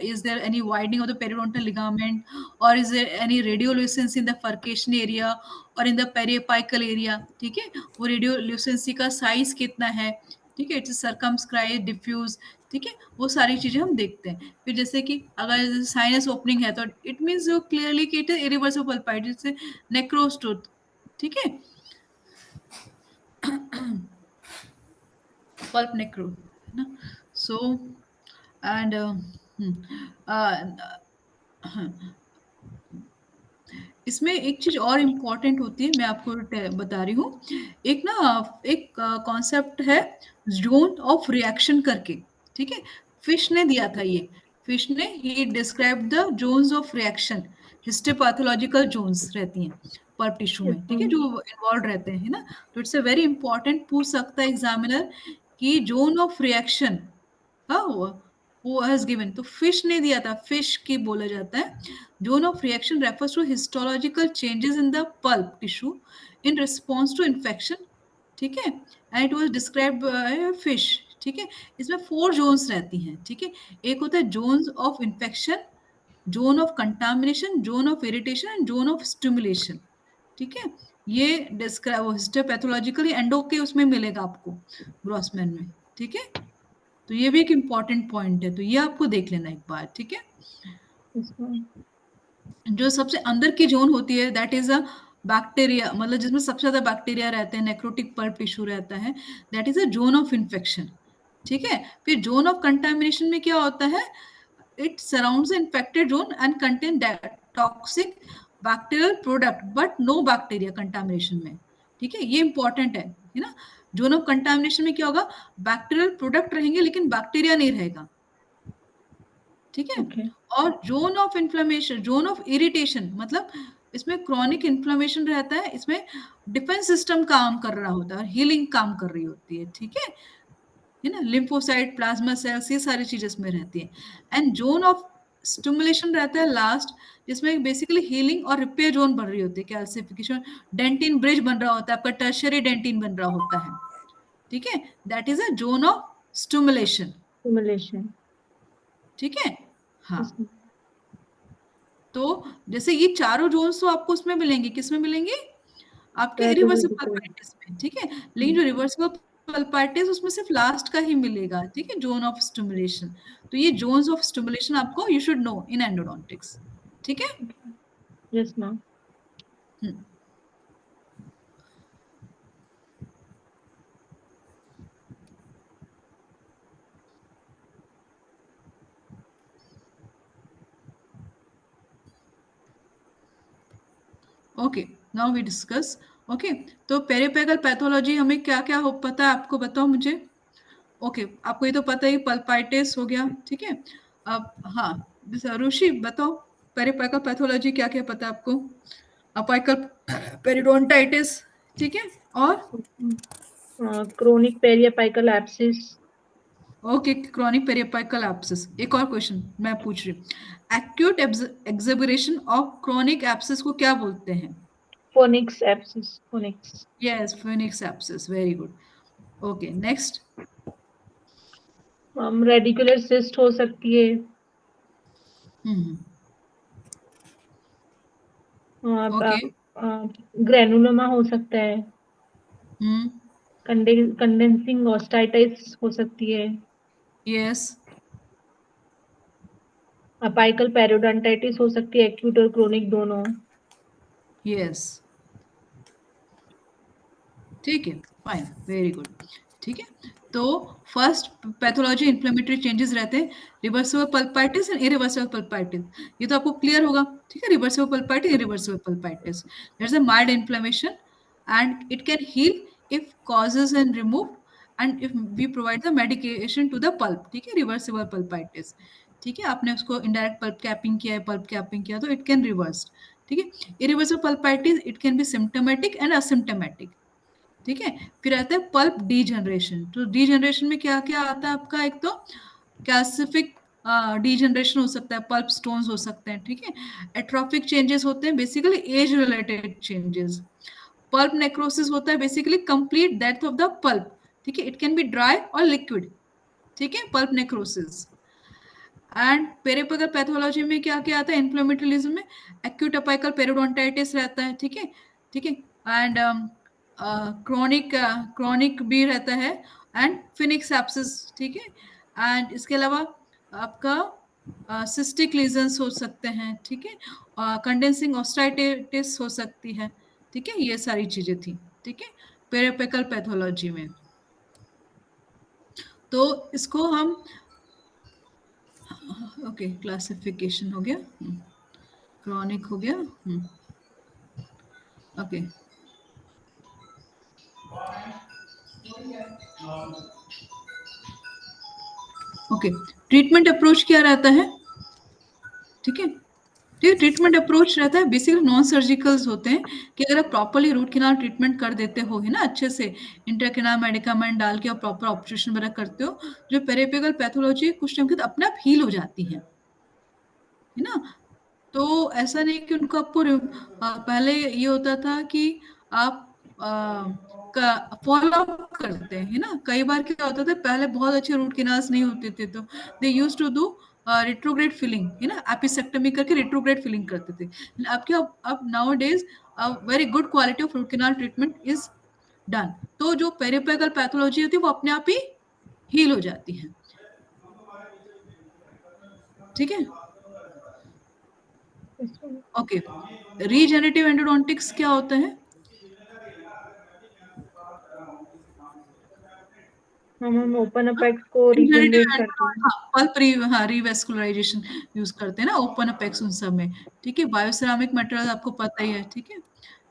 is there any widening of the periodontal ligament, और is there any radiolucency in the furcation area और इन द पेरियपाइकल एरिया, ठीक है। वो रेडियोल्यूसेंसी का साइज कितना है, ठीक है, इट्स सर्कमस्क्राइब डिफ्यूज, ठीक है, वो सारी चीजें हम देखते हैं। फिर जैसे कि अगर साइनस ओपनिंग है तो इट मीन्स जो क्लियरली कि it is irreversible pulpitis, necrose tooth, ठीक है, पल्प नेक्रो, है ना। सो एंड इसमें एक चीज और इम्पोर्टेंट होती है, मैं आपको बता रही हूँ, एक ना एक कॉन्सेप्ट है जोन ऑफ रिएक्शन करके, ठीक है। फिश ने दिया था ये, फिश ने ही describe the zones of reaction, histopathological zones रहती हैं पल्प टिश्यू यस में, ठीक है, मैम। जो इन्वॉल्व रहते हैं, है ना। तो इट्स अ वेरी इंपॉर्टेंट, पूछ सकता है एग्जामिनर कि जोन ऑफ रिएक्शन, हाँ, वो हैज गिवन, तो फिश ने दिया था, फिश की बोला जाता है। Zone of reaction refers to histological changes in the pulp tissue in response to infection, ठीक है, and it was described by Fish, ठीक है। इसमें 4 जोन्स रहती हैं, ठीक है। एक होता है zones of infection, zone of contamination, zone of irritation and zone of stimulation, ठीक है। ये डिस्क्राइब हिस्टोपैथोलॉजिकली एंडो के उसमें मिलेगा आपको, ग्रॉसमैन में, ठीक है। तो ये भी एक इम्पॉर्टेंट पॉइंट है, तो ये आपको देख लेना एक बार, ठीक है। इसमें जो सबसे अंदर की जोन होती है दैट इज अ बैक्टीरिया, मतलब जिसमें सबसे ज्यादा बैक्टीरिया रहते हैं, नेक्रोटिक पल्प टिश्यू रहता है, that is a zone of infection, ठीक है। फिर जोन ऑफ कंटामिनेशन में क्या होता है, it surrounds infected zone and contain toxic bacterial product but no bacteria contamination में, ठीक है। ये इंपॉर्टेंट है ना। जोन ऑफ कंटामिनेशन में क्या होगा, बैक्टीरियल प्रोडक्ट रहेंगे लेकिन बैक्टीरिया नहीं रहेगा, ठीक है। ओके और zone of inflammation, zone of irritation, मतलब इसमें क्रॉनिक इन्फ्लेमेशन रहता है, इसमें डिफेंस सिस्टम काम कर रहा होता है, हीलिंग काम कर रही होती है, ठीक है ना। लिम्फोसाइट, प्लाज्मा सेल्स, ये सारी चीजें इसमें रहती है। एंड जोन ऑफ स्टिमुलेशन रहता है लास्ट, जिसमें बेसिकली हीलिंग और रिपेयर जोन बन रही होती है, कैल्सिफिकेशन, डेंटिन ब्रिज बन रहा होता है, आपका टर्शियरी डेंटिन बन रहा होता है, ठीक है। That is a zone of stimulation, simulation. ठीक है। हाँ, तो जैसे ये चारों जोन्स तो आपको उसमें मिलेंगे, किसमें मिलेंगे, आपके इरिवर्सिबल पैथोलॉजिकल। पल्पाइटिस में, ठीक है। लेकिन जो रिवर्सिबल पल्पाइटिस उसमें सिर्फ लास्ट का ही मिलेगा, ठीक है, जोन ऑफ स्टिमुलेशन। तो ये जोन्स ऑफ स्टिमुलेशन आपको you should know in endodontics, ठीक है। Yes ma'am. Hmm, okay, now we discuss. Okay, तो पेरिपेगल पैथोलॉजी हमें क्या क्या हो पता है आपको, बताओ मुझे। ओके, आपको ये तो पता ही, पल्पाइटिस हो गया, ठीक है। अब हाँ, ऋषि बताओ, पेरिपेगल पैथोलॉजी क्या क्या पता है आपको। अपाइकल पेरिडोंटाइटिस, ठीक है, और chronic periapical abscess. Okay, chronic periapical abscess. एक और क्वेश्चन मैं पूछ रही हूँ, acute exacerbation of chronic abscess को क्या बोलते हैं। Phoenix abscess. Phoenix. Yes, phoenix abscess, very good. Okay, next. Radicular cyst हो सकती है। हम्म, ओके। ग्रेनुलोमा हो सकता है। हम्म, कंडेंसिंग ऑस्टाइटिस हो सकती है। यस, अपाइकल पेरियोडोंटाइटिस हो सकती है, एक्यूट और क्रोनिक दोनों। यस, ठीक है, फाइन, वेरी गुड, ठीक है। तो फर्स्ट पैथोलॉजी इन्फ्लेमेटरी चेंजेस रहते हैं, reversible pulpitis and irreversible pulpitis, ये तो आपको क्लियर होगा, ठीक है। Reversible pulpitis, irreversible pulpitis, there is a mild inflammation and it can heal if causes and remove and if we provide the medication to the pulp, ठीक है। रिवर्सिबल पल्पाइटिस, ठीक है, आपने उसको इनडायरेक्ट पल्प कैपिंग किया है, पल्प कैपिंग किया तो इट कैन रिवर्स, ठीक है। Irreversible pulpitis it can B symptomatic and asymptomatic, ठीक है। फिर आता है पल्प डीजनरेशन, तो डीजनरेशन में क्या क्या आता है आपका, एक तो कैल्सिफिक डीजनरेशन हो सकता है, पल्प स्टोन्स हो सकते हैं, ठीक है। एट्रोफिक चेंजेस होते हैं, basically age related changes. Pulp necrosis होता है basically complete death of the pulp, ठीक है, इट कैन बी ड्राई और लिक्विड, ठीक है, पल्प नेक्रोसिस। एंड पेरिपेगल पैथोलॉजी में क्या क्या आता है, इन्फ्लेमेटरिज्म में एक्यूट अपाइकल पेरिडोंटाइटिस रहता है, ठीक है, ठीक है। एंड क्रोनिक भी रहता है, एंड फिनिक्स एब्सिस, ठीक है। एंड इसके अलावा आपका सिस्टिक लीजन्स हो सकते हैं, ठीक है। कंडेंसिंग ऑस्टाइटिस हो सकती है, ठीक है। ये सारी चीजें थी, ठीक है, पेरिपेगल पैथोलॉजी में। तो इसको हम, ओके, क्लासिफिकेशन हो गया, क्रॉनिक हो गया, ओके, ओके। ट्रीटमेंट अप्रोच क्या रहता है, ठीक है। ठीक है। ट्रीटमेंट अप्रोच रहता है बेसिकली नॉन सर्जिकल्स होते हैं कि अगर आप प्रॉपर्ली रूट कैनाल ट्रीटमेंट कर देते हो, है ना, अच्छे से इंट्राकैनाल मेडिकामेंट डाल के और प्रॉपर ऑपरेशन वगैरह करते हो, जो पेरिफेरल पैथोलॉजी कुछ टाइम के बाद अपने आप हील हो जाती है ना। तो ऐसा नहीं कि उनको आपको पहले ये होता था कि आप फॉलो अप करते हैं, है ना। कई बार क्या होता था, पहले बहुत अच्छे रूट कैनाल्स नहीं होते थे तो they used to do retrograde filling, है ना, एपिसेक्टमी करके रेट्रोग्रेड फिलिंग करते थे। अब क्या, अब now days very good quality of root canal treatment is done, तो जो पेरिफेरल पैथोलॉजी होती है वो अपने आप ही हील हो जाती है। ठीक है, ओके। रीजेनरेटिव एंडोडोंटिक्स क्या होता है? हम ओपन अपेक्स को रिजनरेट करते हैं। पल्प रिवेस्कुलराइजेशन यूज करते हैं ना, ओपन अपेक्स उन सब में। ठीक है, बायोसेरामिक मटेरियल आपको पता ही है। ठीक है,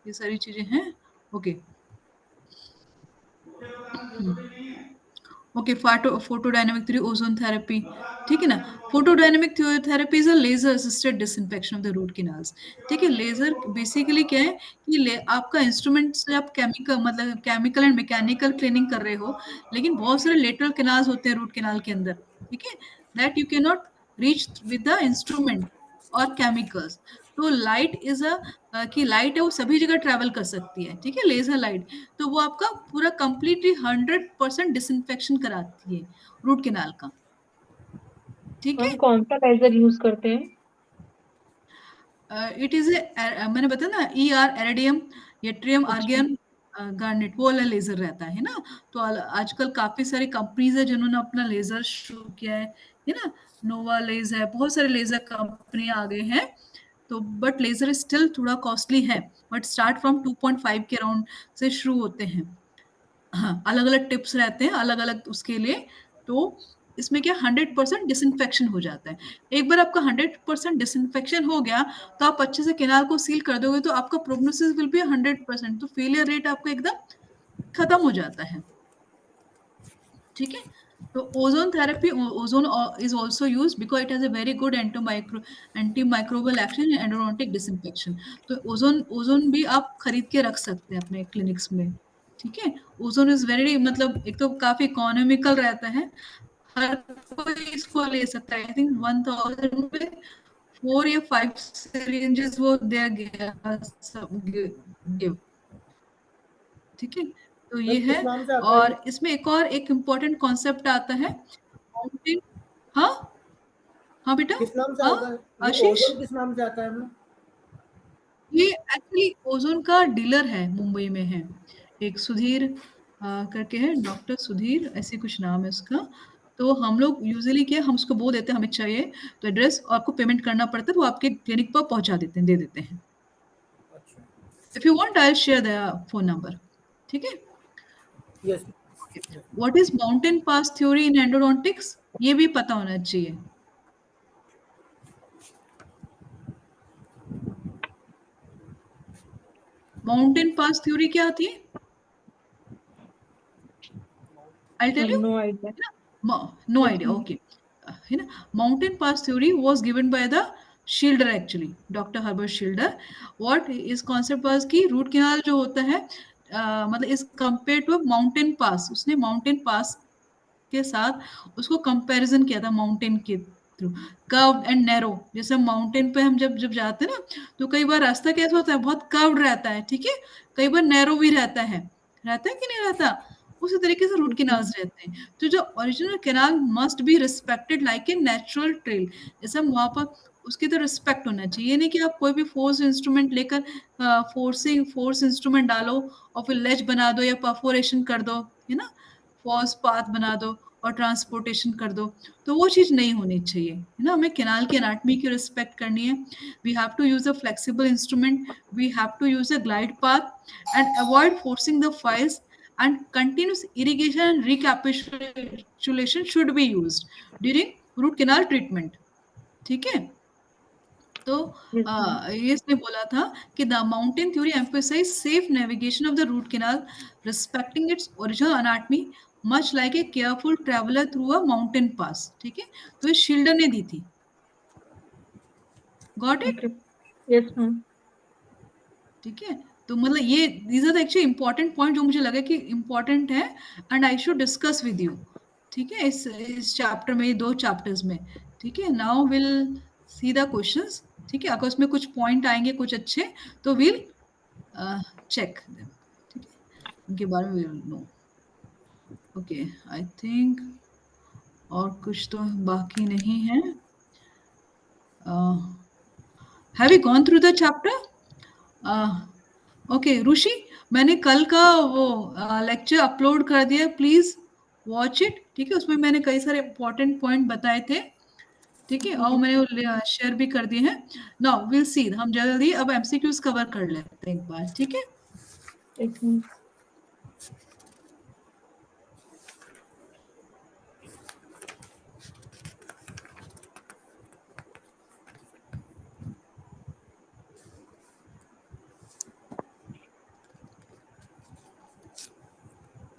ये सारी चीजें हैं। Okay okay, photodynamic theory, ozone therapy. ठीक है ना। Photodynamic therapy is a laser assisted disinfection of the root canals. ठीक है, लेजर बेसिकली क्या है कि आपका इंस्ट्रूमेंट से आप केमिकल, मतलब केमिकल एंड मैकेनिकल क्लीनिंग कर रहे हो, लेकिन बहुत सारे लेटरल कैनाल्स होते हैं रूट कैनाल के अंदर। ठीक है, that you can not reach with the instrument और केमिकल्स। तो लाइट इज कि लाइट है वो सभी जगह ट्रैवल कर सकती है। ठीक है, लेजर लाइट, तो वो आपका पूरा कंप्लीटली 100% डिसइंफेक्शन कराती है रूट कैनाल का। ठीक हम है, कौन सा लेजर यूज करते हैं? इट इज ए, मैंने बताया ना, ER एरेडियम, यट्रियम अच्छा। आर्गन गार्नेट, वो वाला लेजर रहता है ना। तो आजकल काफी सारी कंपनीज है जिन्होंने अपना लेजर शुरू किया है ना। नोवा लेज है, बहुत सारे लेजर कंपनी आ गए हैं। तो बट लेजर स्टिल थोड़ा कॉस्टली है, बट स्टार्ट फ्रॉम 2.5 के अराउंड से शुरू होते हैं। हाँ, अलग अलग टिप्स रहते हैं अलग अलग उसके लिए। तो इसमें क्या 100% डिसइंफेक्शन हो जाता है। एक बार आपका 100% डिसइंफेक्शन हो गया तो आप अच्छे से कैनाल को सील कर दोगे, तो आपका प्रोग्नोसिस विल बी 100%, तो फेलियर रेट आपका एकदम खत्म हो जाता है। ठीक है, तो ozone therapy, ozone is also used because it has a very good anti microbial action in endodontic disinfection. तो ओजोन ओजोन भी आप खरीद के रख सकते हैं अपने क्लिनिक्स में। ठीक है, ओजोन इज वेरी, मतलब एक तो काफी इकोनॉमिकल रहता है, हर कोई इसको ले सकता है। आई थिंक 1000 में 4 या 5 syringes वो दे गिव। ठीक है, तो ये मैम है। किस नाम से आता है ये? और इसमें एक इम्पोर्टेंट कॉन्सेप्ट आता है, माउंटेन। हाँ हाँ बेटा। किस नाम से हाँ आता है ये? आशीष, ओजोन किस नाम से आता है मैम? ये एक्चुअली ओजोन का डीलर है, मुंबई में है एक सुधीर करके है, डॉक्टर सुधीर ऐसे कुछ नाम है उसका। तो हम लोग यूजुअली क्या, हम उसको बोल देते हैं हमें चाहिए, तो एड्रेस और आपको पेमेंट करना पड़ता है, तो वो आपके क्लिनिक पर पहुंचा देते हैं, दे देते हैं। अच्छा। If you want I share the phone number. ठीक है, yes. What is mountain pass theory in endodontics, ये भी पता होना चाहिए। माउंटेन पास थ्योरी क्या आती है? I'll tell you. No idea. No idea. Okay. है ना, mountain pass theory was given by the Schilder actually, Dr. Herbert Schilder. What is concept was कि रूट कैनाल जो होता है, मतलब इस कंपेयर टू माउंटेन पास, उसने माउंटेन पास के साथ उसको कंपैरिजन किया था माउंटेन के थ्रू, कर्व्ड एंड नैरो। जैसे माउंटेन पे हम जब जब जाते हैं ना, तो कई बार रास्ता कैसा होता है, बहुत कर्व्ड रहता है। ठीक है, कई बार नैरो भी रहता है कि नहीं रहता, उसी तरीके से रूट कैनाल्स रहते हैं। तो जो original canal must be respected like a natural trail. जैसे हम वहां पर, उसकी तो रिस्पेक्ट होना चाहिए। ये नहीं कि आप कोई भी फोर्स इंस्ट्रूमेंट लेकर फोर्स इंस्ट्रूमेंट डालो और फिर लेज बना दो या परफोरेशन कर दो, है ना, फॉल्स पाथ बना दो और ट्रांसपोर्टेशन कर दो। तो वो चीज़ नहीं होनी चाहिए, है ना। हमें कैनाल की एनाटमी की रिस्पेक्ट करनी है। We have to use a flexible instrument, we have to use a glide path and avoid forcing the files, and continuous irrigation and recapitulation should be used during root canal treatment. ठीक है, तो ये इसने बोला था कि the mountain theory emphasise safe navigation of the root canal, respecting its original anatomy, much like a careful traveller through a mountain pass. ठीक है, तो ये शिल्डर ने दी थी। Got it? Okay. Yes ma'am. ठीक है, तो मतलब ये these are actually important point जो मुझे लगा कि इंपॉर्टेंट है and I should discuss with you. ठीक है, इस चैप्टर में, 2 चैप्टर्स में। ठीक है, now will see the questions. ठीक है, अगर उसमें कुछ पॉइंट आएंगे कुछ अच्छे तो विल चेक देम। ठीक है, उनके बारे में will know. Okay, I think और कुछ तो बाकी नहीं है। Have you gone through the chapter? Okay Ruchi, मैंने कल का वो लेक्चर अपलोड कर दिया, प्लीज वॉच इट। ठीक है, उसमें मैंने कई सारे इंपॉर्टेंट पॉइंट बताए थे। ठीक है, और मैंने शेयर भी कर दिए हैं। नाउ विल सी, हम जल्दी अब एमसीक्यूज कवर कर लेते हैं एक बार। ठीक है, यस मैम।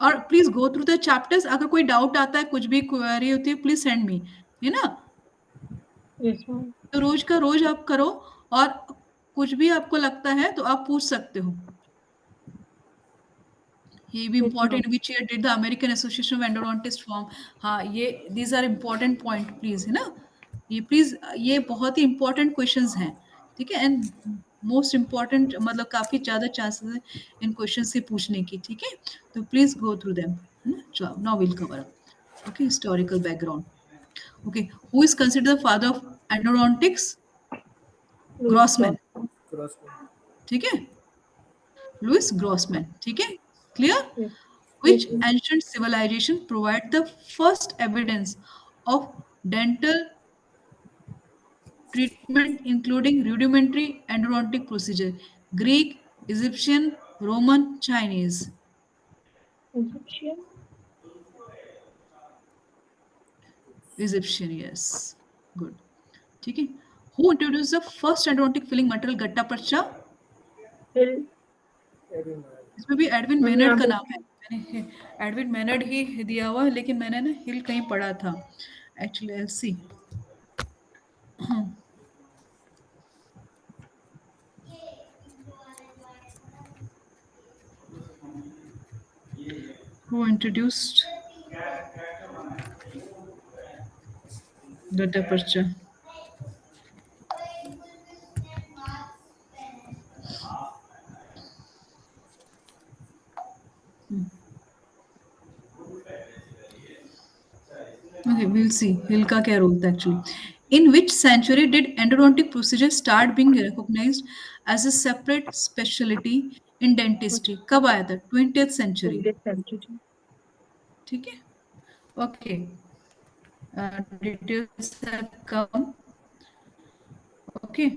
और please go through the chapters. अगर कोई डाउट आता है, कुछ भी क्वेरी होती है, प्लीज सेंड मी, है ना। Yes ma'am. तो रोज का रोज आप करो, और कुछ भी आपको लगता है तो आप पूछ सकते हो। ये भी yes ma'am. Important, which year did the American Association of endodontist form. हाँ, ये these are important point, please, है ना। ये प्लीज, ये बहुत ही इम्पोर्टेंट क्वेश्चंस हैं। ठीक है, एंड मोस्ट इम्पोर्टेंट, मतलब काफी ज्यादा चांसेस है इन क्वेश्चन से पूछने की। ठीक है, तो प्लीज गो थ्रू देम, है ना। चलो, now will cover up. Okay, historical background. Okay, who is considered the father of endodontics? Louis Grossman. Gross. Cross. ठीक है, लुइस ग्रॉसमैन। ठीक है, clear. Yes. Which yes ma'am. ancient civilization provide the first evidence of dental treatment, including rudimentary endodontic procedure? Greek, Egyptian, Roman, Chinese? Egyptian. Egyptian, yes. Good. ठीक है, who introduced the first endodontic filling material, gutta percha? Hill. Edwin man. इसमें भी एडविन मैम मेनर्ड यहाँ का पे नाम है। मैंने एडविन मेनर्ड ही दिया हुआ है, लेकिन मैंने ना हिल कहीं पढ़ा था actually. L C. who introduced gutta percha? Okay, we'll see. Hill का क्या role था actually? In which century did endodontic procedure start being recognized as a separate specialty in dentistry? कब आया था? 20th century. 20th century. ठीक है, okay. Details have come. Okay.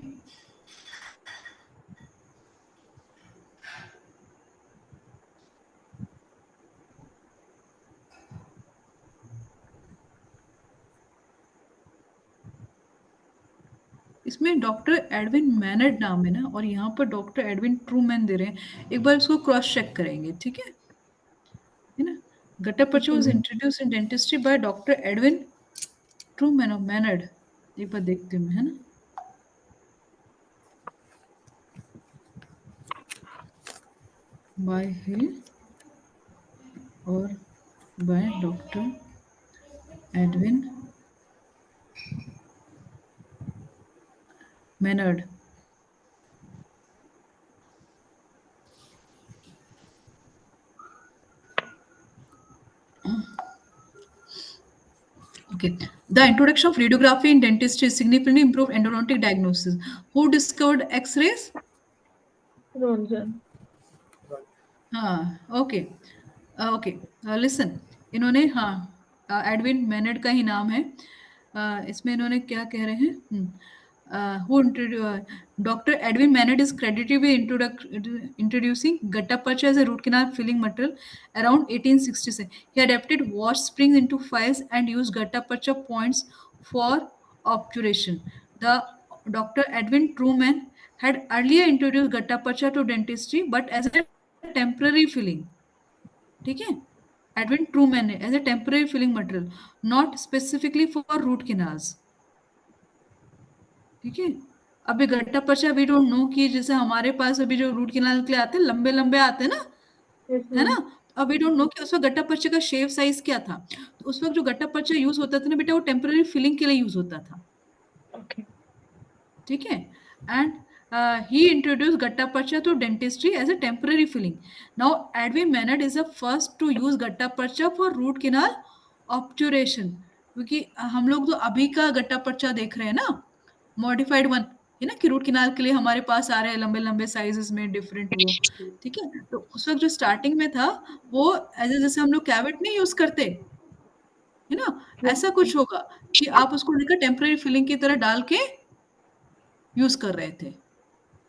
इसमें डॉक्टर एडविन मैनर्ड नाम है ना, और यहाँ पर डॉक्टर एडविन ट्रूमैन दे रहे हैं। एक बार इसको क्रॉस चेक करेंगे। ठीक है ना। गट्टा पर्चा okay was ma'am. introduced in dentistry by Dr. Edwin Truman of Maynard। एक बार देखते हैं, है ना। बाय हिल और by doctor Edwin mannered. Okay. The introduction of radiography in dentistry significantly improved endodontic diagnosis. Who discovered X-rays? रोन्जन। हाँ, ओके। Okay, listen. इन्होंने, हाँ, एडविन मैनर्ड का ही नाम है। इसमें इन्होंने क्या कह रहे हैं? Who doctor Edwin mannered is credited with introducing gutta percha as a root canal filling material around 1866. He adapted wash springs into files and used gutta percha points for obturation. The Dr. Edwin Truman had earlier introduced gutta percha to dentistry, but as a temporary filling. ठीक है, एडविन ट्रूमैन ने as a temporary filling material, not specifically for root canals. ठीक है, अभी गट्टा पर्चा वी डोंट नो कि जैसे हमारे पास अभी जो रूट कैनाल के लिए आते हैं लंबे लंबे आते हैं ना, यस है मैम। ना। तो अब वी डोंट नो कि उस वक्त गट्टा पर्चे का शेप साइज क्या था। तो उस वक्त जो गट्टा पर्चा यूज होता था ना बेटा, वो टेम्पररी फिलिंग के लिए यूज होता था, ओके। ठीक है। And he introduce gutta percha to dentistry as a temporary filling. Now Edwin Maynard is the first to use gutta percha for root canal ऑब्चुरेशन। क्योंकि हम लोग तो अभी का गट्टा पर्चा देख रहे हैं ना, मॉडिफाइड वन, है ना, कि रूट कैनाल के लिए हमारे पास आ रहे हैं लंबे लंबे साइजेस में डिफरेंट वो, ठीक है। तो उस वक्त जो स्टार्टिंग में था वो एज जैसे हम लोग कैविट नहीं यूज करते, है ना, ऐसा कुछ होगा कि आप उसको लेकर टेम्पररी फिलिंग की तरह डाल के यूज कर रहे थे,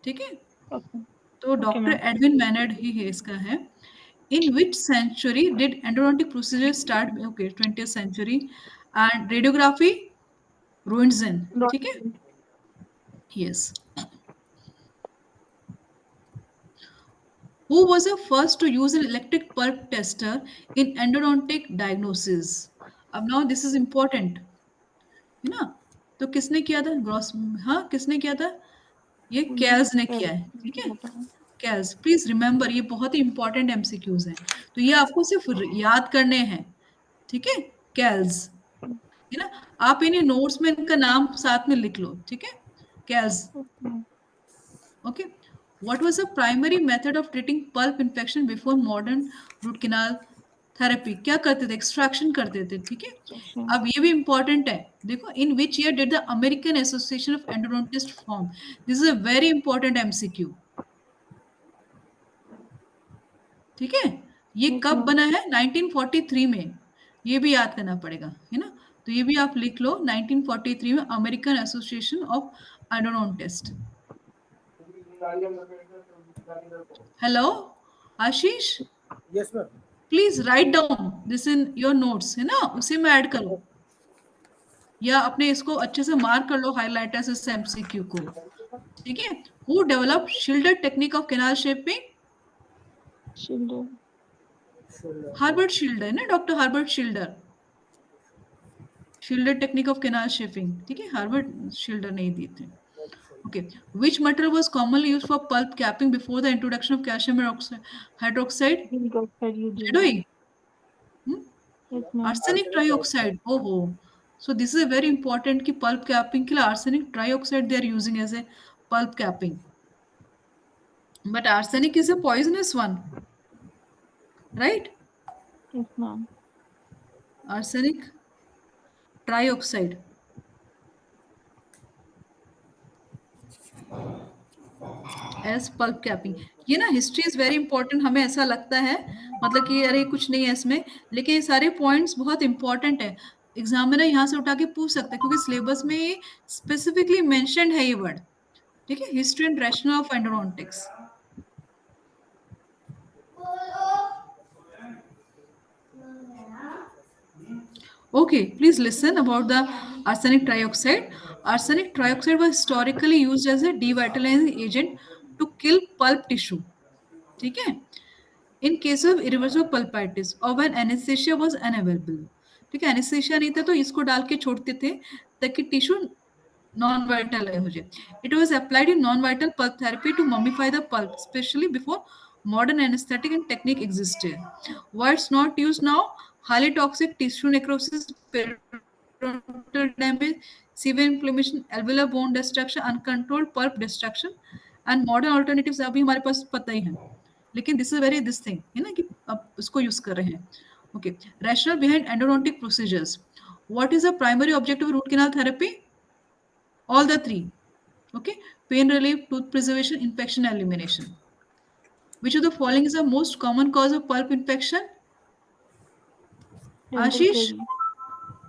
ठीक है। ओके। तो okay doctor ma'am. Edwin Maynard ही है इसका है। In which century did endodontic procedure start? Okay, 20th century. And radiography Roentgen, ठीक है, yes. Who was the first to use an electric pulp tester in endodontic diagnosis? अब now this is important, है ना। तो किसने किया था? ग्रॉस, हाँ, किसने किया था? ये कैल्स ने किया है, ठीक है। कैल्स, प्लीज रिमेंबर, ये बहुत ही इंपॉर्टेंट एमसीक्यूज हैं, तो ये आपको सिर्फ याद करने हैं, ठीक है। कैल्स, है ना। आप इन्हें नोट्स में इनका नाम साथ में लिख लो, ठीक है। कैल्स, okay. What was the primary method of treating pulp infection before modern root canal therapy? क्या करते थे? एक्सट्रैक्शन करते थे, ठीक है। अब ये भी इंपॉर्टेंट है, देखो, in which year did the American Association of endodontist form? This is a very important MCQ, ठीक है। ये कब बना है? 1943 में, ये भी याद करना पड़ेगा, है ना। तो ये भी आप लिख लो, 1943 में American Association of endodontist. Hello Ashish, Yes, ma'am. Please write down this in your notes, है ना, उसी में ऐड करो, या अपने इसको अच्छे से मार्क कर लो हाइलाइटर से एमसीक्यू को, ठीक है। Who develop Schilder technique of canal shaping? Schilder. Shoulder. Herbert Schilder, है ना, doctor Herbert Schilder. Schilder technique of canal shaping, ठीक है, हार्बर्ट शिल्डर नहीं दिए थे। Okay, which material was commonly used for pulp capping before the introduction of calcium hydroxide? Zinc oxide use हुआ। Ledoy? Hmm? Yes ma'am. Arsenic trioxide. Oh, oh. So this is a very important कि pulp capping के लिए arsenic trioxide they are using as a pulp capping. But arsenic is a poisonous one, right? Yes ma'am. Arsenic trioxide. As pulp capping. ये ना हिस्ट्री इज वेरी इंपॉर्टेंट, हमें ऐसा लगता है मतलब कि अरे कुछ नहीं है इसमें, लेकिन ये सारे पॉइंट्स बहुत इंपॉर्टेंट है। एग्जामिनर यहाँ से उठा के पूछ सकते हैं क्योंकि सिलेबस में ये स्पेसिफिकली मेंशन्ड है ये वर्ड, ठीक है। History and rational of endodontics. Okay, please listen about the arsenic trioxide. Arsenic trioxide was historically used as a devitalizing agent to kill pulp tissue, ठीक है, in case of irreversible pulpitis और व्हेन एनेस्थेसिया वाज अनअवेलेबल, ठीक है, एनेस्थेसिया नहीं था तो इसको डाल के छोड़ते थे ताकि टिश्यू नॉन वाइटल हो जाए। It was applied in non vital pulp therapy to mummify the pulp specially before modern anesthetic and technique existed. Why it's not used now? Highly toxic tissue necrosis, periodontal damage, severe inflammation, alveolar bone destruction, uncontrolled pulp destruction, and modern alternatives अभी हमारे पास पता ही है, लेकिन this is very this thing, है ना, कि अब इसको यूज कर रहे हैं। Okay, rationale behind endodontic procedures. What is the primary objective root canal therapy? All the three, okay. Pain relief, tooth preservation, infection elimination. Which of the following is the most common cause of pulp infection? Dental Ashish? Carry.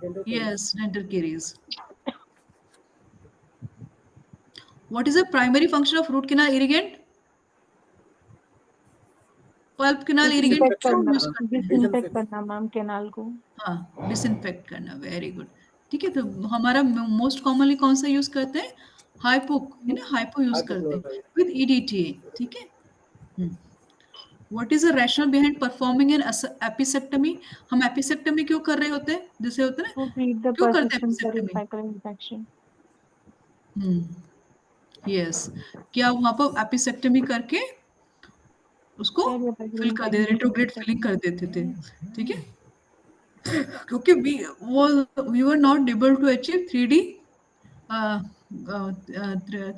Dental caries. Yes, dental caries. What is the primary function of root canal irrigant? Pulp canal irrigant disinfect क्यों करना। यूज करते हैं? डिसइंफेक्ट करना मैम कैनाल को। हाँ, डिसइंफेक्ट करना, वेरी गुड, ठीक है। तो हमारा मोस्ट कॉमनली कौन सा यूज करते हैं? हाइपो, है ना, हाइपो यूज करते हैं Hypochlorite. विद ईडीटीए, ठीक है। What is the rational behind performing an apicectomy? हम एपिसेक्टमी क्यों कर रहे होते हैं? जैसे होता है टू ना, ट्रीट द क्यों करते हैं persistent apicectomy? Peripheral infection. Yes, क्या वहां पर एपिसेक्टमी करके उसको फिल कर दे, रेट्रोग्रेड फिलिंग कर देते थे, ठीक है, क्योंकि we were not able to achieve 3D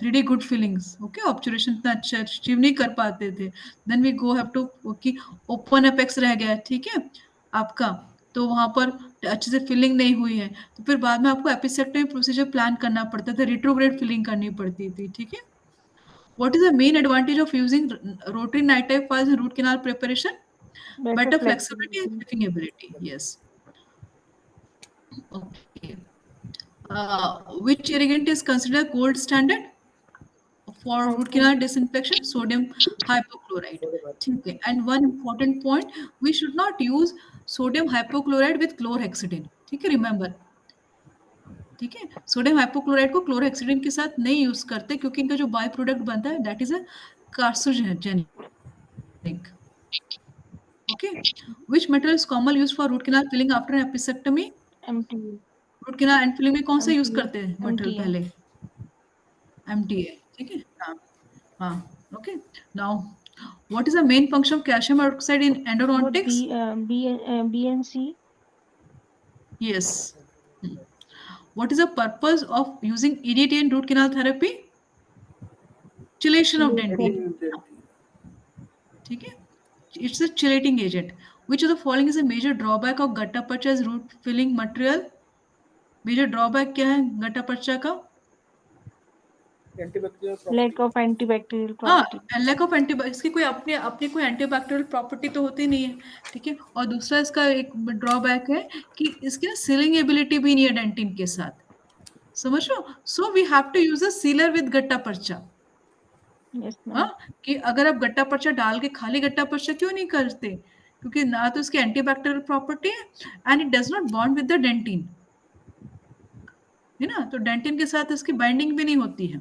3D good fillings, okay, observation इतना अच्छा अचीव नहीं कर पाते थे, then we go have to, कि ओपन अपेक्स रह गया, ठीक है, आपका, तो वहां पर अच्छे से फिलिंग नहीं हुई है, तो फिर बाद में आपको एपिसेक्टमी प्रोसीजर प्लान करना पड़ता था, रिट्रोग्रेड फिलिंग करनी पड़ती थी, ठीक है। What is the main advantage of using rotary night type files in root canal preparation? better Better flexibility and flexibility. fitting ability. Yes. Okay. Which irrigant is considered gold standard for root canal disinfection? Sodium hypochlorite. ठीक है. And one important point, we should not use sodium hypochlorite with chlorhexidine. ठीक है, remember. ठीक है, सोडियम हाइपोक्लोराइड को क्लोरहेक्सिडिन के साथ नहीं यूज करते, क्योंकि इनका जो बाय प्रोडक्ट बनता है that is a carcinogenic. Okay. Which material is commonly used for root canal filling after an episectomy? MTA. Root canal and filling में कौन सा यूज MTA. करते हैं मटेरियल MTA. पहले? एमटीए, ठीक है, हाँ, हाँ, okay. Now what is the main function of calcium hydroxide in What endodontics? BNC? Yes. What is the purpose of using EDTA in root canal therapy? Chelation of dentin, ठीक है, it's a chelating agent. Which of the following is a major drawback of gutta percha as root filling material? Major drawback क्या है गट्टा पर्चा का? Antibacterial Lack property. of antibacterial हाँ, property. लैक ऑफ एंटीबायोटिक्स, इसकी कोई अपनी अपनी कोई एंटीबैक्टीरियल प्रॉपर्टी तो होती नहीं है, ठीक है, और दूसरा इसका एक ड्रॉबैक है कि इसकी ना सीलिंग एबिलिटी भी नहीं है डेंटिन के साथ, समझ लो, so we have to use a sealer with gutta percha. Yes, हाँ, ma'am. कि अगर आप गट्टा पर्चा डाल के खाली गट्टा पर्चा क्यों नहीं करते, क्योंकि ना तो इसकी एंटीबैक्टीरियल प्रॉपर्टी है and it does not bond with the dentin, है ना, तो डेंटिन के साथ इसकी बाइंडिंग भी नहीं होती है.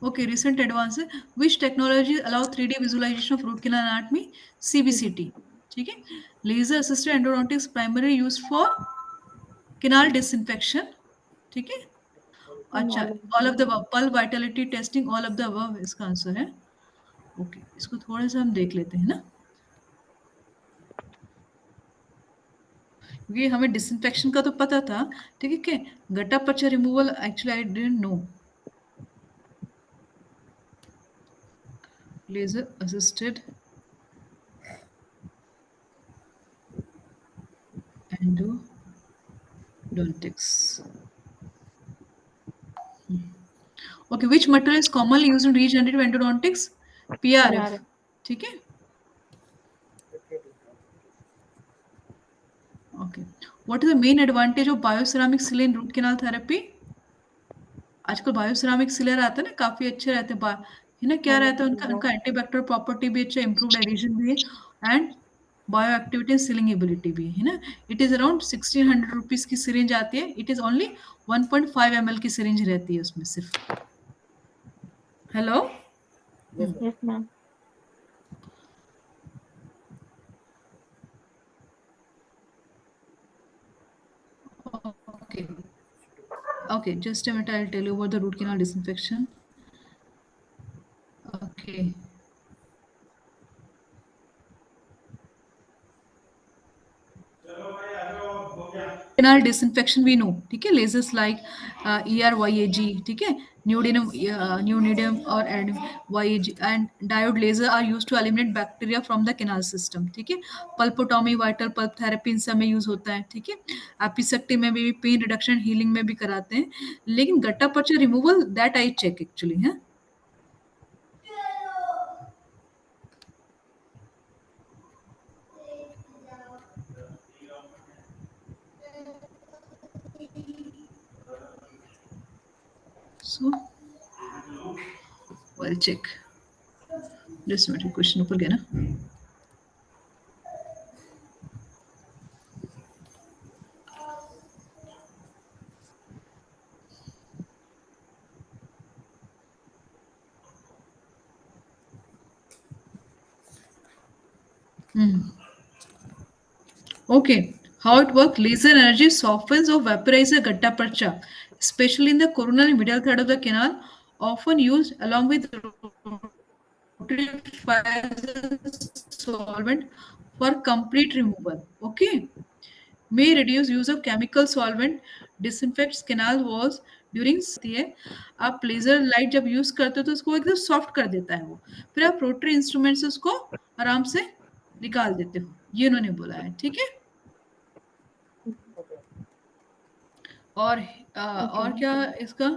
Okay, recent advances. Which technology allow 3D visualization of root canal anatomy? CBCT. ठीक है. Laser assisted endodontics primarily used for canal disinfection. ठीक है. अच्छा, all of the above. Pulp vitality testing, all of the above इसका आंसर है. Okay, इसको थोड़ा सा हम देख लेते हैं ना, क्योंकि हमें डिसइंफेक्शन का तो पता था, ठीक है, gutta percha removal actually I didn't know. Laser assisted endodontics. Okay, which material is commonly used in regenerative endodontics? PRF. ठीक है. Okay. What is the main advantage of bioceramic seal in root canal therapy? आजकल बायोसेरामिक सीलर आते हैं ना, काफी अच्छे रहते हैं, है ना, क्या रहता है उनका, उनका एंटीबैक्टीरियल प्रॉपर्टी भी अच्छा, इंप्रूव्ड एडिशन भी है and bio activity and ceiling ability भी है ना. इट इज अराउंड 1600 रुपीज की सिरिंज आती है, इट इज ओनली 1.5 ml की सिरिंज रहती है उसमें सिर्फ. Hello. Yes, ma'am. Okay. Okay, just a minute, I'll tell you about the root canal disinfection. Okay. Canal disinfection we know, ठीक है, lasers like ERYAG, ठीक है, neodymium or YAG and diode laser are used to eliminate bacteria from the canal system, ठीक है. पल्पोटॉमी, वाइटल पल्प थेरेपी इन सब में यूज होता है, ठीक है. एपिसेक्टमी में भी, पेन रिडक्शन हीलिंग में भी कराते हैं, लेकिन gutta percha removal that I check actually है. So I'll check. Just a minute, question ऊपर गया ना. Okay. How it works? Laser energy softens or vaporizes a gutta percha, especially in the coronal and middle third of the canal, often used along with rotary solvent for complete removal. Okay. May reduce use of chemical solvent, disinfects canal walls during होती है. आप लेजर लाइट जब यूज करते हो तो उसको एकदम सॉफ्ट कर देता है वो. फिर आप रोटरी इंस्ट्रूमेंट से उसको आराम से निकाल देते हो. ये उन्होंने बोला है. ठीक है. Okay. और क्या इसका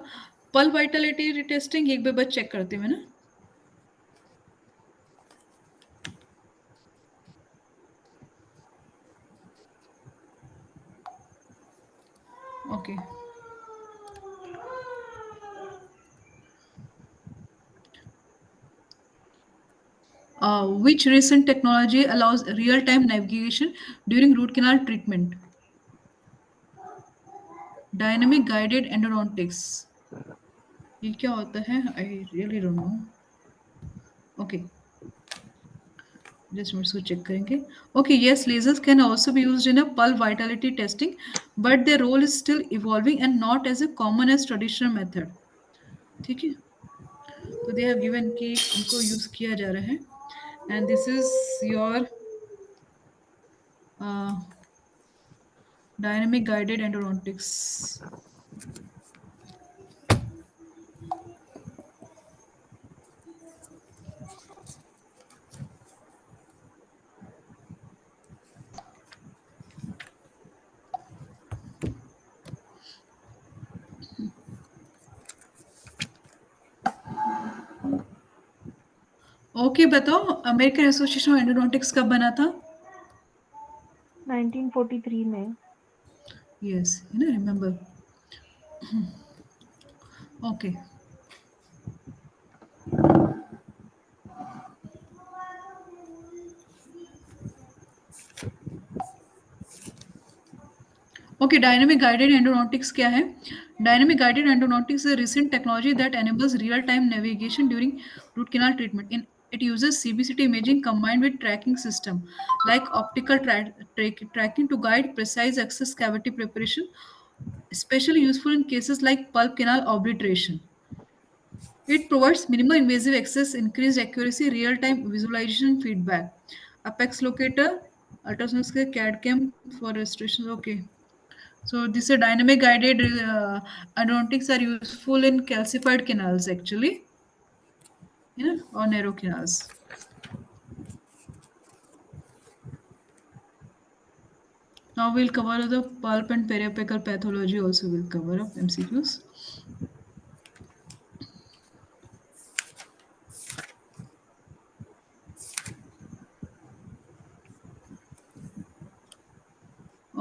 पल वाइटलिटी टेस्टिंग एक बार बस चेक करते हैं ना. Okay. Which recent technology allows real-time navigation during root canal treatment? Dynamic guided endodontics. ये क्या होता है? I really don't know. Okay. Just इसको check करेंगे. Okay, yes, lasers can also be used in a pulse vitality testing, but their role is still evolving and not as a common as traditional method. ठीक है. तो they have given कि इनको use किया जा रहा है. And this is your dynamic guided endodontics. Okay बताओ अमेरिकन एसोसिएशन ऑफ एंडोडोंटिक्स कब बना था? 1943 में. Yes you know remember. Okay. Okay. Dynamic guided endodontics क्या है? Dynamic guided endodontics is a recent technology that enables real time navigation during root canal treatment. It uses CBCT imaging combined with tracking system like optical tracking to guide precise access cavity preparation, especially useful in cases like pulp canal obliteration. It provides minimal invasive access, increased accuracy, real-time visualization feedback. Apex locator, ultrasonic scale, CAD cam for restoration. Okay. So this is dynamic guided endodontics are useful in calcified canals actually, or narrow canals. Now we'll cover the pulp and periapical pathology also will cover up MCQs.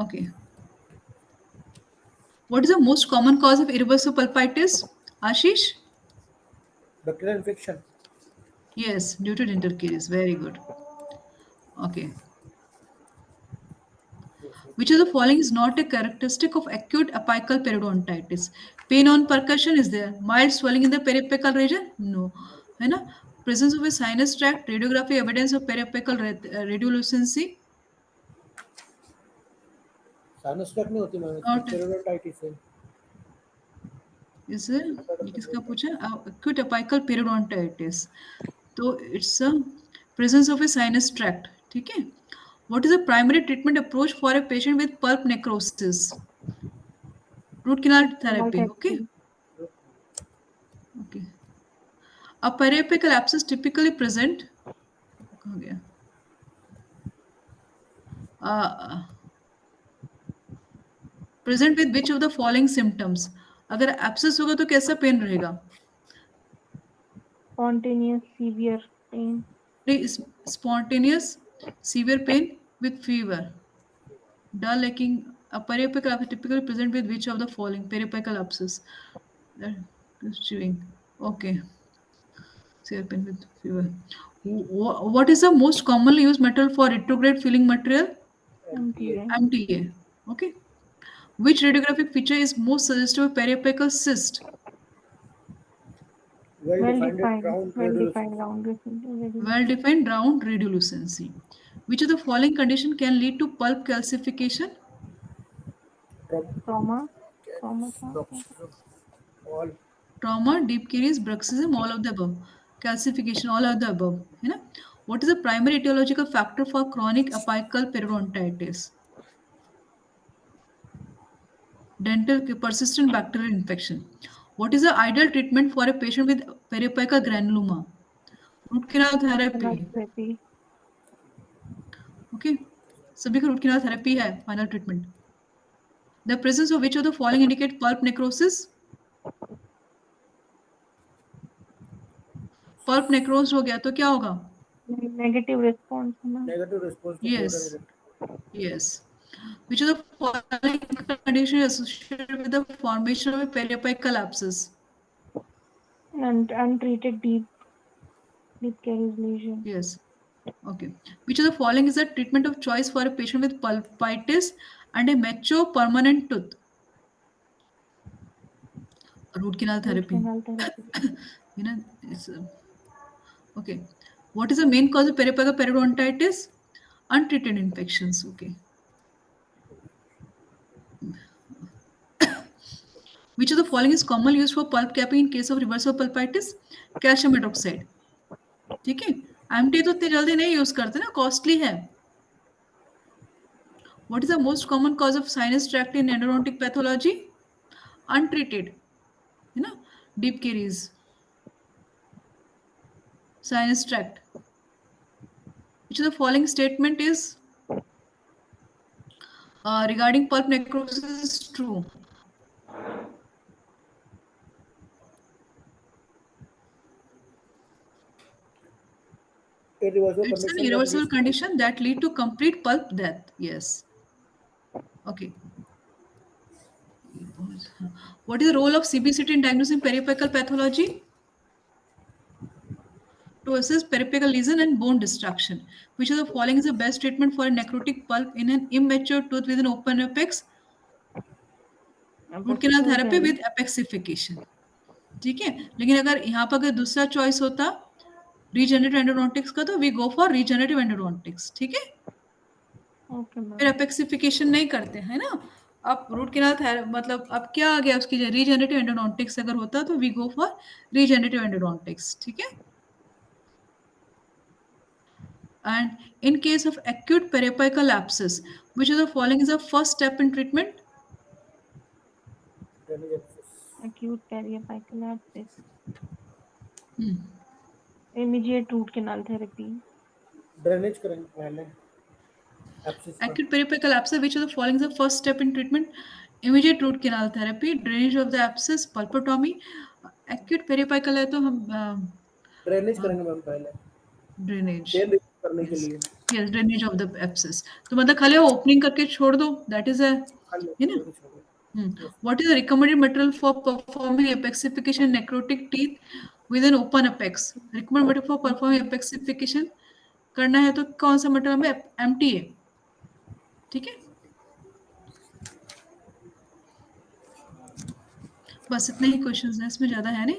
Okay. What is the most common cause of irreversible pulpitis? Ashish? Bacterial infection. Yes, due to dental caries. Very good. Okay. Which of the following is not a characteristic of acute apical periodontitis? Pain on percussion is there. Mild swelling in the periapical region? No. है ना? Presence of a sinus tract, radiography evidence of periapical radiolucency? Sinus track नहीं होती मैम, Not. पेरियोडाइटिस है. Is it? ये किसका पूछा? Acute apical periodontitis. तो it's a presence of a sinus tract. ठीक है? What is the primary treatment approach for a patient with pulp necrosis? Root canal therapy. Okay. Okay. A periapical abscess typically present. हो गया. Present with which of the following symptoms? अगर abscess होगा तो कैसा पेन रहेगा? Spontaneous severe pain. Spontaneous severe pain with fever. Dull aching. A periapical abscess typically present with which of the following? Periapical abscess. Chewing. Okay. Severe pain with fever. What is the most commonly used metal for retrograde filling material? MTA. MTA. Okay. Which radiographic feature is most suggestive of periapical cyst? Well-defined round round radiolucency. Well-defined round radiolucency. Which of the following condition can lead to pulp calcification? Trauma था all trauma, deep caries, bruxism, all of the above. Calcification, all of the above. है ना? What is the primary etiological factor for chronic apical periodontitis? Dental persistent bacterial infection. What is the ideal treatment for a patient with periapical granuloma? Root canal therapy. Therapy Okay. सभी का root canal therapy है final treatment. The presence of which of the following indicate pulp necrosis? Pulp necrosed हो गया तो क्या होगा? नेगेटिव रिस्पॉन्स है ना negative response to Yes. Code Yes. Which of the following condition is associated with the formation of a periapical abscess? untreated deep caries lesion Yes. Okay. Which of the following is the treatment of choice for a patient with pulpitis and a mature permanent tooth? Root canal root therapy. canal therapy You know, it's okay. What is the main cause of periapical periodontitis? Untreated infections. Okay. Which of the following is commonly used for pulp capping in case of reversal pulpitis? Calcium hydroxide. ठीक है एमटी तो इतनी जल्दी नहीं यूज करते ना कॉस्टली है what is the most common cause of sinus tract in endodontic pathology untreated है ना deep carries sinus tract which of the following statement is regarding pulp necrosis is true? irreversible It's an condition that irreversible leads to condition that lead to complete pulp death. Yes. Okay. What is the role of CBCT in diagnosing periapical pathology? To assess periapical lesion and bone destruction. Which of the following is the best treatment for a necrotic pulp in an immature tooth with an open apex? Root canal therapy with apexification. ठीक है लेकिन अगर यहाँ पर अगर दूसरा चॉइस होता रीजेनरेटिव एंडोडोंटिक्स का तो we go for regenerative endodontics ठीक है ओके फिर मैम अपेक्सिफिकेशन नहीं करते है ना अब रूट कैनाल मतलब अब क्या आ गया उसकी रीजेनरेटिव एंडोडोंटिक्स अगर होता तो we go for regenerative endodontics ठीक है and in case of acute periapical abscess which of the following is the first step in treatment drainage abscess. acute periapical abscess hmm. immediate root canal therapy drainage करेंगे पहले एब्सिस का acute periapical abscess which of the following is the first step in treatment immediate root canal therapy drainage of the abscess pulpotomy acute periapical है तो हम ड्रेनेज करेंगे मैम पहले drainage पेन रिलीफ करने के yes लिए yes drainage of the abscess तो मतलब खाली ओपनिंग करके छोड़ दो that is a खाली है ना छोड़ दो What is the recommended material for performing apexification in necrotic teeth with an open apex? Recommended material for performing apexification करना है तो कौन सा मटेरियल हमें MTA ठीक है बस इतने ही क्वेश्चंस हैं इसमें ज़्यादा है नहीं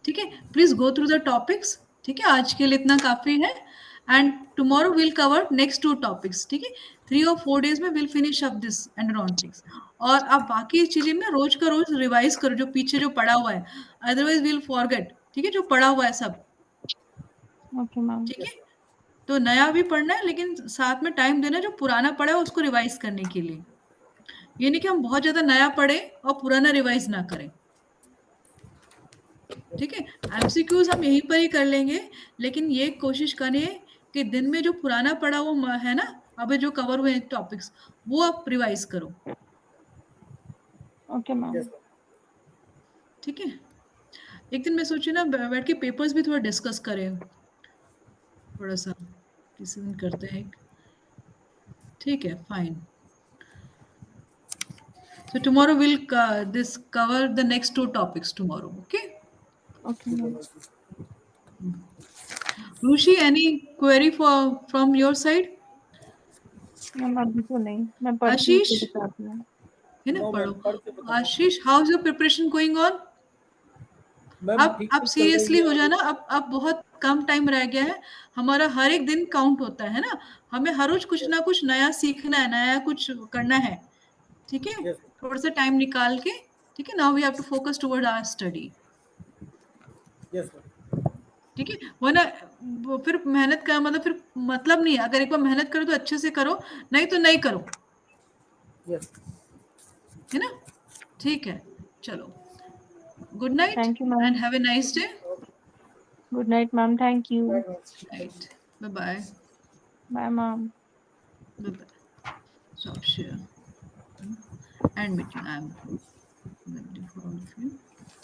ठीक है please go through the topics ठीक है आज के लिए इतना काफ़ी है and tomorrow will cover next 2 topics ठीक है 3 और 4 डेज में will finish up this endodontics और आप बाकी चीज़ें ना रोज का रोज रिवाइज करो जो पीछे जो पढ़ा हुआ है अदरवाइज विल फॉरगेट ठीक है जो पढ़ा हुआ है सब ओके मैम ठीक है तो नया भी पढ़ना है लेकिन साथ में टाइम देना जो पुराना पढ़ा है उसको रिवाइज करने के लिए ये नहीं कि हम बहुत ज्यादा नया पढ़े और पुराना रिवाइज ना करें ठीक है एमसीक्यूज हम यहीं पर ही कर लेंगे लेकिन ये कोशिश करें कि दिन में जो पुराना पढ़ा हुआ है ना अभी जो कवर हुए टॉपिक्स वो आप रिवाइज करो ओके मैम ठीक है एक दिन मैं सोची ना बैठ के पेपर्स भी थोड़ा डिस्कस करें थोड़ा सा किसी दिन करते हैं ठीक है fine so tomorrow we'll this cover the next 2 topics tomorrow okay okay ma'am Rushi any query from your side ma'am अभी तो नहीं मैं पढ़ती हूँ आशीष उसके साथ में है ना नो मैम पढ़ो पढ़ के बताओ Ashish how is your preparation going on ma'am अब ठीक अब ठीक चल रही सीरियसली है हो जाना अब बहुत कम टाइम रह गया है हमारा हर एक दिन काउंट होता है ना हमें हर रोज कुछ ना कुछ नया सीखना है नया कुछ करना है ठीक है, Yes. थोड़ा सा टाइम निकाल के, ठीक है। Now we have to focus toward our study, Yes, ma'am. ठीक है। वरना फिर मेहनत का मतलब फिर मतलब नहीं है। अगर एक बार मेहनत करो तो अच्छे से करो, नहीं तो नहीं करो, Yes. है ना। ठीक है, चलो, good night thank you and ma'am. Have a nice day. Good night ma'am, thank you. Right, ma'am. Thank right, you. Bye bye, bye ma'am. Bye bye, stop share end meeting, I am waiting for all of you.